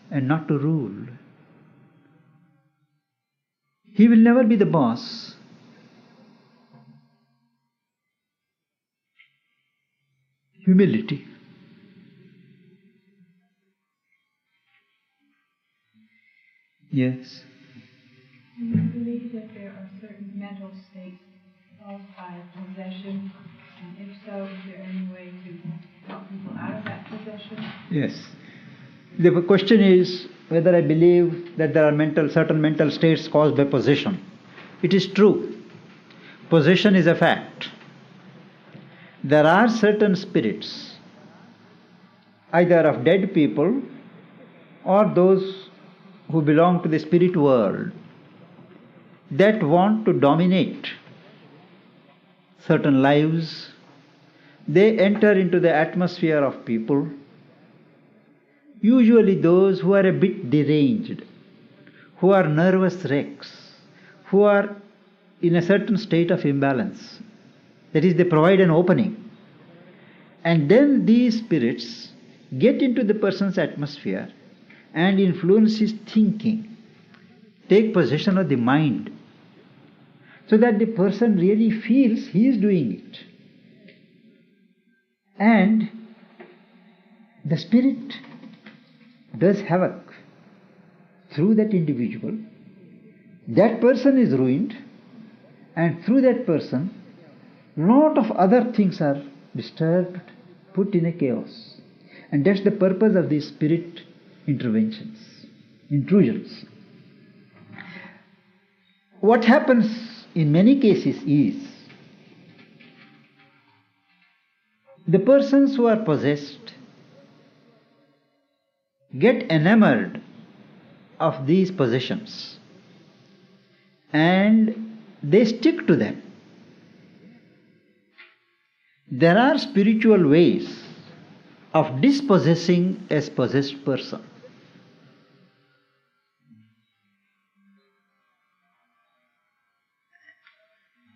and not to rule. He will never be the boss. Humility. Yes. Do you believe that there are certain mental states caused by possession? And if so, is there any way to help people out of that possession? Yes. The question is whether I believe that there are certain mental states caused by possession. It is true. Possession is a fact. There are certain spirits, either of dead people or those who belong to the spirit world, that want to dominate certain lives. They enter into the atmosphere of people, usually those who are a bit deranged, who are nervous wrecks, who are in a certain state of imbalance. That is, they provide an opening. And then these spirits get into the person's atmosphere and influence his thinking, take possession of the mind, so that the person really feels he is doing it. And the spirit does havoc through that individual. That person is ruined, and through that person, lot of other things are disturbed, put in a chaos. And that's the purpose of these spirit interventions, intrusions. What happens in many cases is, the persons who are possessed get enamored of these possessions and they stick to them. There are spiritual ways of dispossessing a possessed person.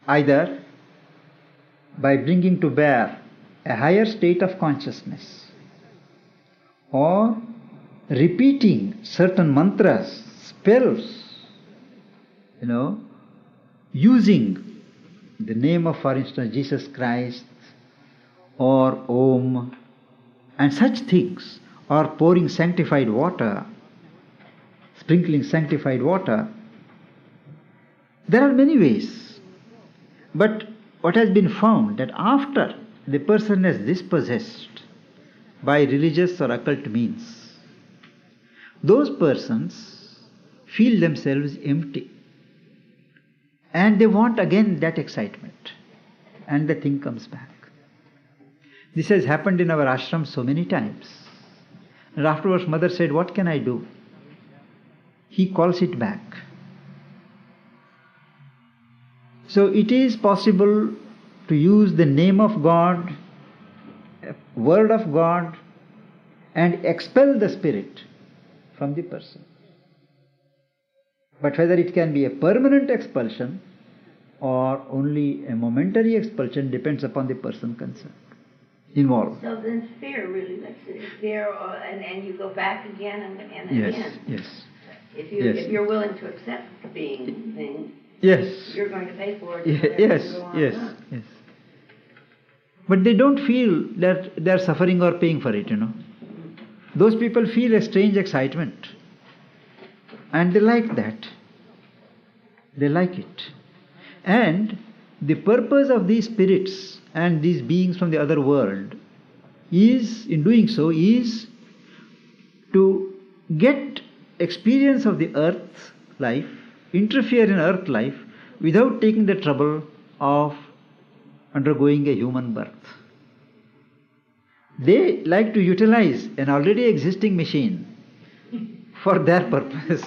Either by bringing to bear a higher state of consciousness, or repeating certain mantras, spells, using the name of, for instance, Jesus Christ, or Om, and such things, or pouring sanctified water, sprinkling sanctified water. There are many ways. But what has been found, that after the person is dispossessed by religious or occult means, those persons feel themselves empty. And they want again that excitement. And the thing comes back. This has happened in our ashram so many times. And afterwards mother said, "What can I do?" He calls it back. So it is possible to use the name of God, word of God, and expel the spirit from the person. But whether it can be a permanent expulsion or only a momentary expulsion depends upon the person concerned. involved. So then fear really makes it fear, and you go back again and Yes, again. yes. If Yes. you're willing to accept being thing, Yes. you're going to pay for it. Yes, yes, yes. But they don't feel that they are suffering or paying for it, Those people feel a strange excitement. And they like that. They like it. And the purpose of these spirits and these beings from the other world is, in doing so, is to get experience of the earth life, interfere in earth life without taking the trouble of undergoing a human birth. They like to utilize an already existing machine for their purpose.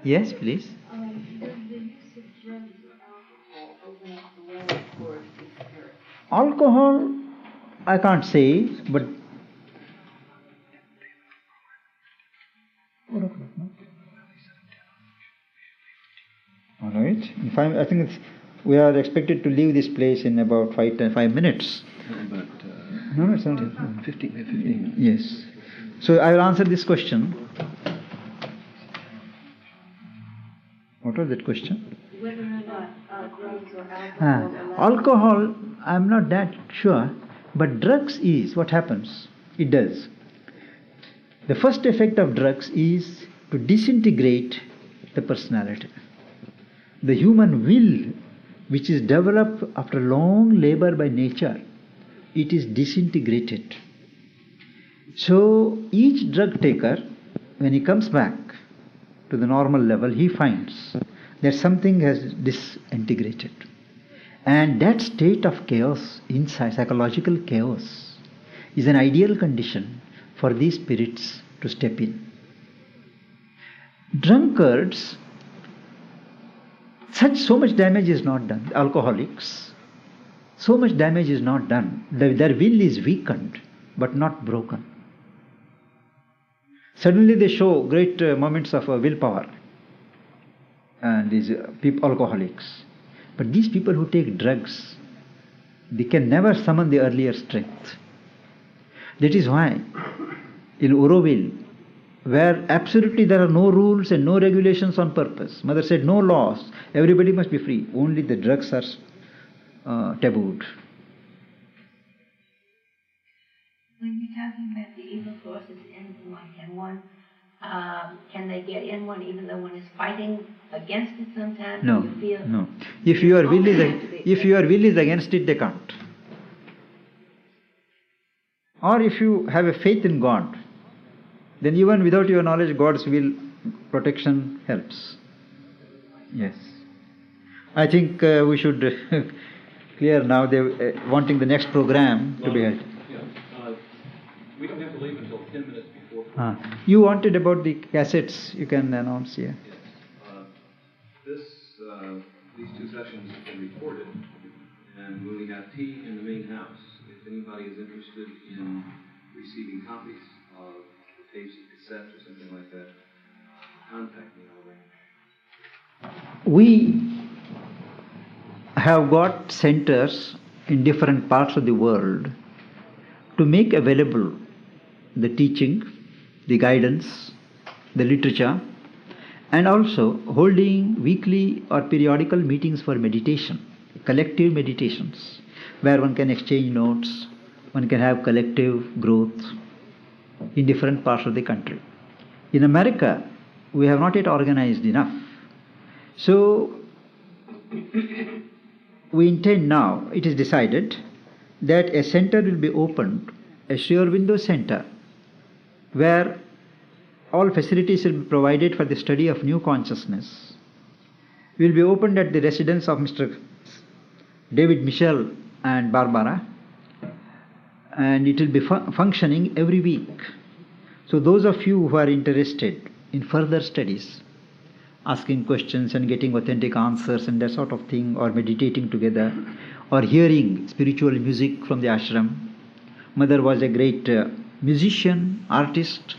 Yes, please. Does the use of drugs or alcohol open up the way for the spirit? Alcohol, I can't say, but all right. I think we are expected to leave this place in about 5 minutes. But No, it's not. 15. Yes. So I will answer this question. What was that question? Whether or not drugs or alcohol. Alcohol, I'm not that sure, but drugs is what happens. It does. The first effect of drugs is to disintegrate the personality. The human will, which is developed after long labor by nature, it is disintegrated. So each drug taker, when he comes back to the normal level, he finds that something has disintegrated. And that state of chaos inside, psychological chaos, is an ideal condition for these spirits to step in. Drunkards, so much damage is not done. Alcoholics, so much damage is not done. Their will is weakened, but not broken. Suddenly they show great moments of willpower, and these alcoholics. But these people who take drugs, they can never summon the earlier strength. That is why in Auroville, where absolutely there are no rules and no regulations on purpose, Mother said no laws, everybody must be free, only the drugs are tabooed. When you're talking about the evil forces in one, can they get in one even though one is fighting against it sometimes? No, no. If your will is against it, they can't. Or if you have a faith in God, then even without your knowledge, God's will, protection helps. Yes. I think we should clear now. They're wanting the next program to be held. We don't have to leave until 10 minutes before. You wanted about the cassettes, you can announce here. Yes. These two sessions have been recorded, and when we have tea in the main house, if anybody is interested in receiving copies of the tapes, cassettes, or something like that, contact me. I'll arrange. We have got centers in different parts of the world to make available the teaching, the guidance, the literature, and also holding weekly or periodical meetings for meditation, collective meditations, where one can exchange notes, one can have collective growth in different parts of the country. In America, we have not yet organized enough. So, we intend now, it is decided, that a center will be opened, a Sri Aurobindo Center, where all facilities will be provided for the study of new consciousness. Will be opened at the residence of Mr. David Michel and Barbara, and it will be functioning every week. So those of you who are interested in further studies, asking questions and getting authentic answers and that sort of thing, or meditating together, or hearing spiritual music from the ashram. Mother was a great musician, artist,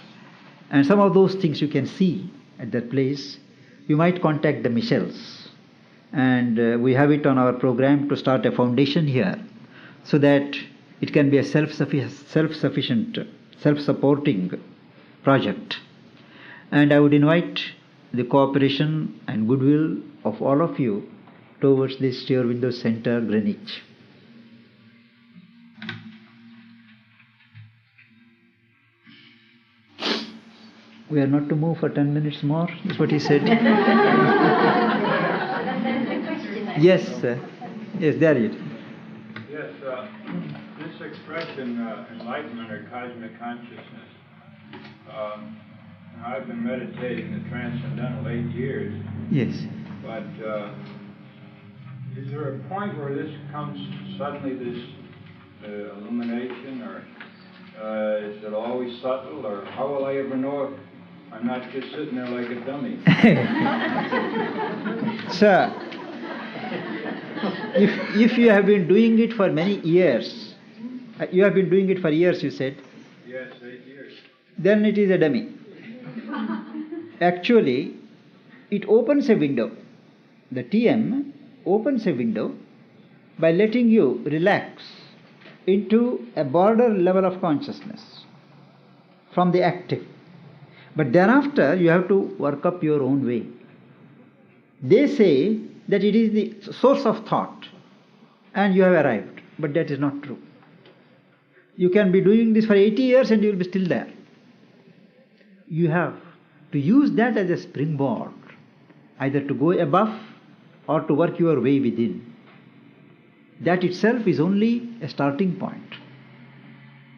and some of those things you can see at that place. You might contact the Michels, and we have it on our program to start a foundation here so that it can be a self-sufficient, self-supporting project. And I would invite the cooperation and goodwill of all of you towards this Steer Window Center, Greenwich. We are not to move for 10 minutes more, is what he said. Yes, sir. Yes, there it is. Yes, this expression, enlightenment or cosmic consciousness, I've been meditating the transcendental 8 years. Yes. But is there a point where this comes suddenly, this illumination, or is it always subtle, or how will I ever know if I'm not just sitting there like a dummy? Sir, if you have been doing it for many years, you have been doing it for years, you said? Yes, 8 years. Then it is a dummy. Actually, it opens a window. The TM opens a window by letting you relax into a border level of consciousness from the active. But thereafter, you have to work up your own way. They say that it is the source of thought and you have arrived, but that is not true. You can be doing this for 80 years and you will be still there. You have to use that as a springboard, either to go above or to work your way within. That itself is only a starting point.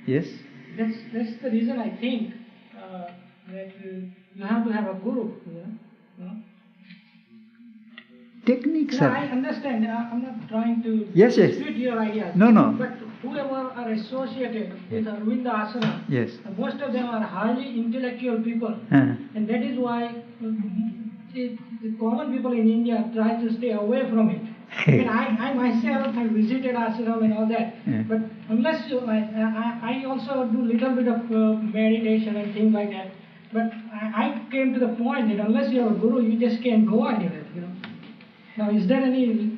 Yes? That's the reason I think that you have to have a guru. Techniques Yeah, are... I understand. I'm not trying to Yes. dispute your ideas. No. But whoever are associated with Arvinda Asana, Yes. most of them are highly intellectual people. And that is why the common people in India try to stay away from it. I myself have visited ashram and all that. But unless you, I also do little bit of meditation and things like that. But I came to the point that unless you are a guru, you just can't go anywhere. Now, is there any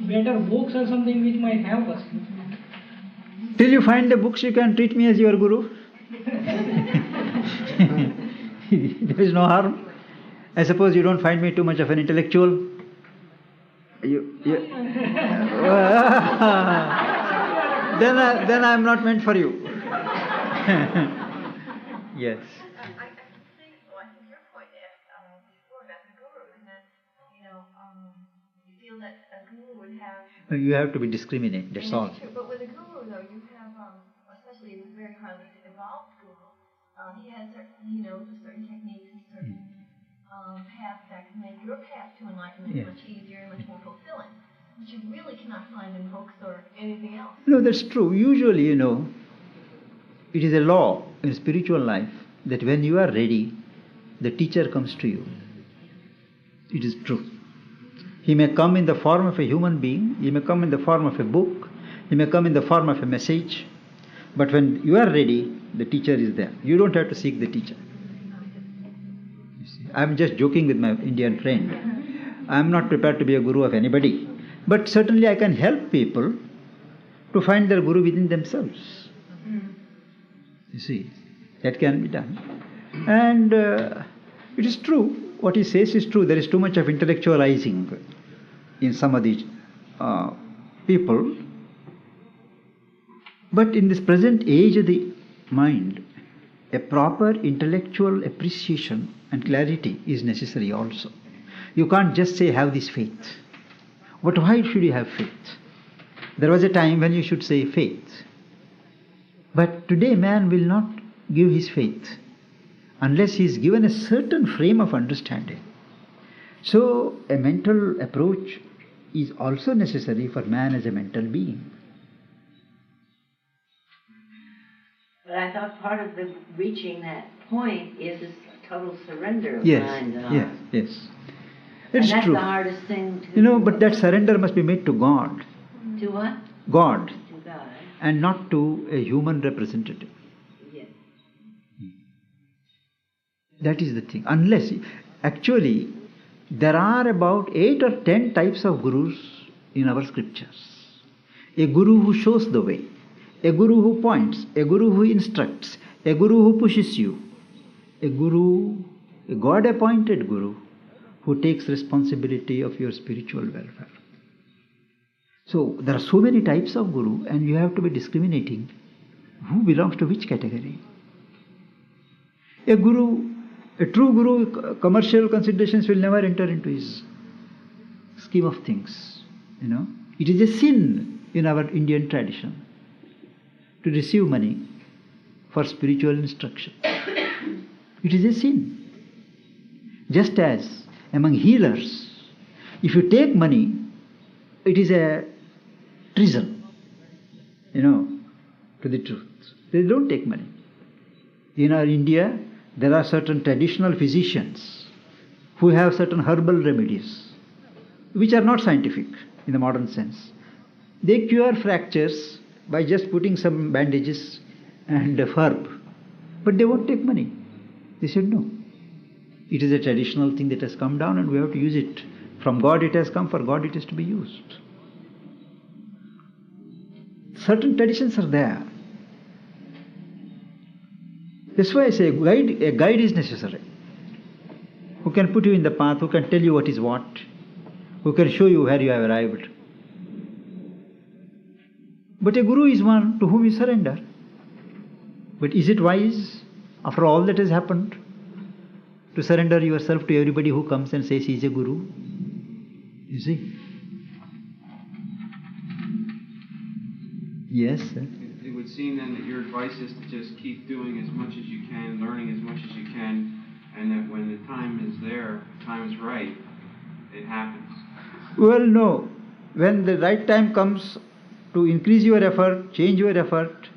better books or something which might help us? Till you find the books, you can treat me as your guru. There is no harm. I suppose you don't find me too much of an intellectual. Then I am not meant for you. Yes. You have to be discriminate, that's all. True, but with a guru, though, you have, especially a very highly evolved guru, he has certain techniques and certain paths that can make your path to enlightenment much easier and much more fulfilling, which you really cannot find in books or anything else. No, that's true. Usually, it is a law in spiritual life that when you are ready, the teacher comes to you. It is true. He may come in the form of a human being, he may come in the form of a book, he may come in the form of a message, but when you are ready, the teacher is there. You don't have to seek the teacher. You see, I'm just joking with my Indian friend. I'm not prepared to be a guru of anybody, but certainly I can help people to find their guru within themselves. You see, that can be done. And it is true. What he says is true. There is too much of intellectualizing in some of these people. But in this present age of the mind, a proper intellectual appreciation and clarity is necessary also. You can't just say, have this faith. But why should you have faith? There was a time when you should say faith. But today man will not give his faith unless he is given a certain frame of understanding. So a mental approach is also necessary for man as a mental being. But I thought part of the reaching that point is this total surrender of Yes, mind and yes, heart. yes. And It's that's true. the hardest thing to But that surrender must be made to God. To what? God. To God. And not to a human representative. Yes. That is the thing. Unless, actually, there are about 8 or 10 types of gurus in our scriptures. a guru who shows the way, a guru who points, a guru who instructs, a guru who pushes you, a guru, a God-appointed guru who takes responsibility of your spiritual welfare. So there are so many types of guru, and you have to be discriminating who belongs to which category. A guru, a true guru, commercial considerations will never enter into his scheme of things. It is a sin in our Indian tradition to receive money for spiritual instruction. It is a sin. Just as among healers, if you take money, it is a treason, to the truth. They don't take money. In our India, there are certain traditional physicians who have certain herbal remedies, which are not scientific in the modern sense. They cure fractures by just putting some bandages and a herb, but they won't take money. They said no. It is a traditional thing that has come down and we have to use it. From God it has come, for God it is to be used. Certain traditions are there. That's why I say a guide is necessary. Who can put you in the path, who can tell you what is what, who can show you where you have arrived. But a guru is one to whom you surrender. But is it wise, after all that has happened, to surrender yourself to everybody who comes and says he is a guru? You see? Yes, sir. It would seem then that your advice is to just keep doing as much as you can, learning as much as you can, and that when the time is there, the time is right, it happens. Well, no. When the right time comes to increase your effort, change your effort,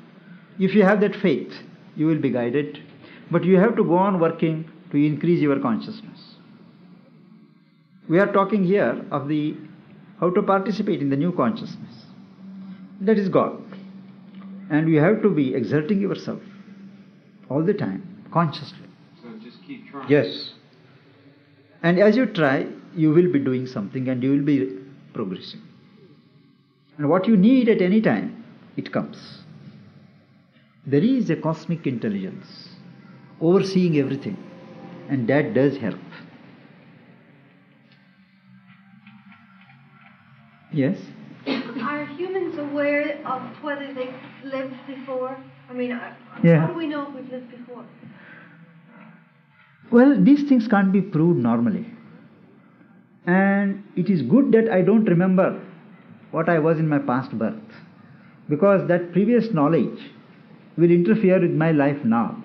if you have that faith, you will be guided. But you have to go on working to increase your consciousness. We are talking here of how to participate in the new consciousness. That is God. And you have to be exerting yourself all the time, consciously. So just keep trying. Yes. And as you try, you will be doing something and you will be progressing. And what you need at any time, it comes. There is a cosmic intelligence overseeing everything, and that does help. Yes? Are humans aware of whether they've lived before? I mean, Yeah. how do we know if we've lived before? Well, these things can't be proved normally. And it is good that I don't remember what I was in my past birth, because that previous knowledge will interfere with my life now.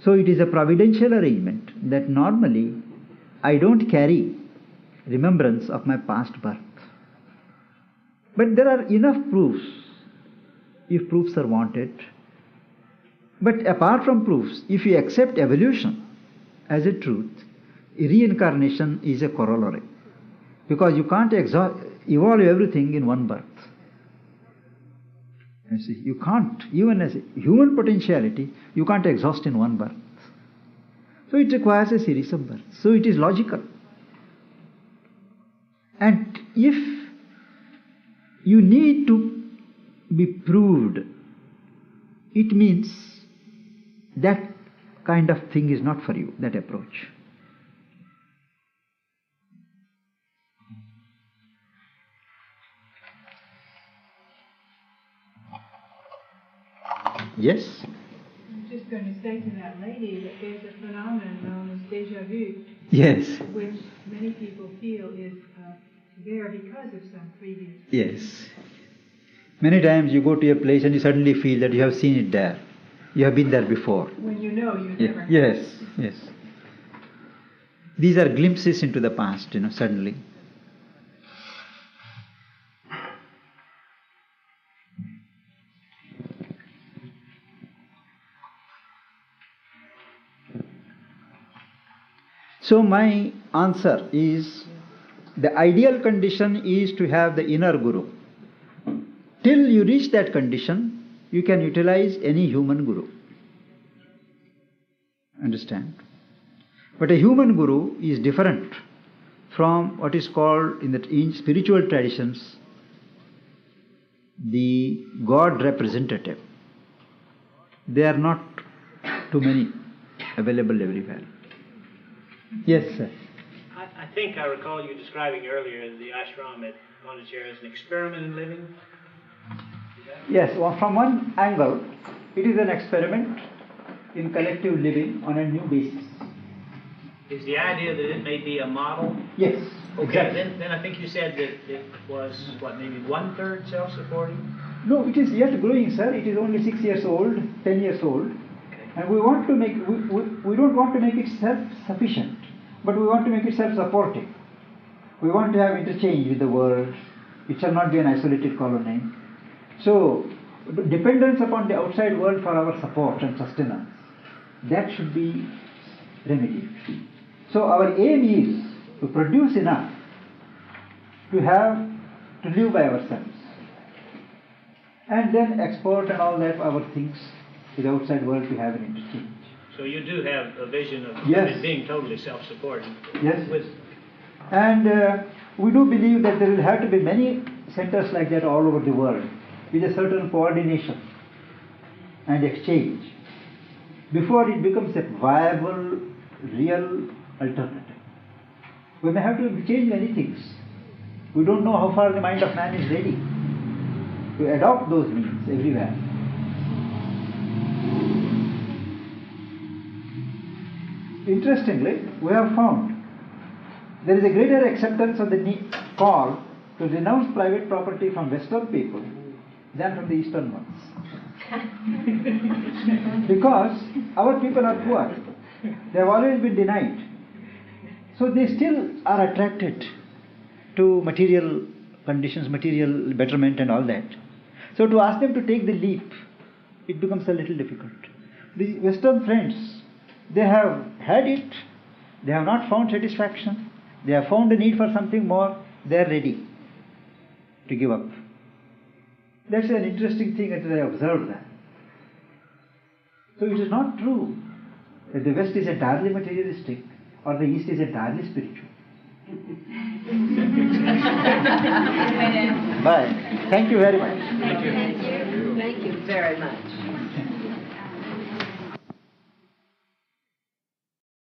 So it is a providential arrangement that normally I don't carry remembrance of my past birth. But there are enough proofs, if proofs are wanted. But apart from proofs, if you accept evolution as a truth, reincarnation is a corollary. Because you can't evolve everything in one birth. You see, you can't, even as a human potentiality, you can't exhaust in one birth. So it requires a series of births. So it is logical. And if you need to be proved, it means that kind of thing is not for you, that approach. Yes? I'm just going to say to that lady that there's a phenomenon known as déjà vu. Yes. Which many people feel is there because of some previous. Yes. Many times you go to a place and you suddenly feel that you have seen it there. You have been there before. When you know you never have. Yes, yes. These are glimpses into the past, suddenly. So my answer is, the ideal condition is to have the inner guru. Till you reach that condition, you can utilize any human guru. Understand? But a human guru is different from what is called in spiritual traditions the God representative. They are not too many available everywhere. Yes, sir. I think I recall you describing earlier the ashram at Pondicherry as an experiment in living. Yes, well, from one angle, it is an experiment in collective living on a new basis. Is the idea that it may be a model? Yes, okay, exactly. Then I think you said that it was, what, maybe 1/3 self-supporting? No, it is yet growing, sir. It is only 6 years old, 10 years old. Okay. And we want to make, we don't want to make it self-sufficient, but we want to make it self-supporting. We want to have interchange with the world. It shall not be an isolated colony. So, dependence upon the outside world for our support and sustenance, that should be remedied. So our aim is to produce enough to live by ourselves, and then export and all that our things to the outside world to have an interchange. So you do have a vision of Yes. it being totally self-supporting. Yes. And we do believe that there will have to be many centers like that all over the world with a certain coordination and exchange before it becomes a viable, real alternative. We may have to change many things. We don't know how far the mind of man is ready to adopt those means everywhere. Interestingly, we have found there is a greater acceptance of the call to renounce private property from Western people than from the Eastern ones. Because our people are poor. They have always been denied. So they still are attracted to material conditions, material betterment and all that. So to ask them to take the leap, it becomes a little difficult. The Western friends, they have had it, they have not found satisfaction, they have found a need for something more, they are ready to give up. That's an interesting thing that I observed that. So it is not true that the West is entirely materialistic or the East is entirely spiritual. Bye. Thank you very much. Thank you very much.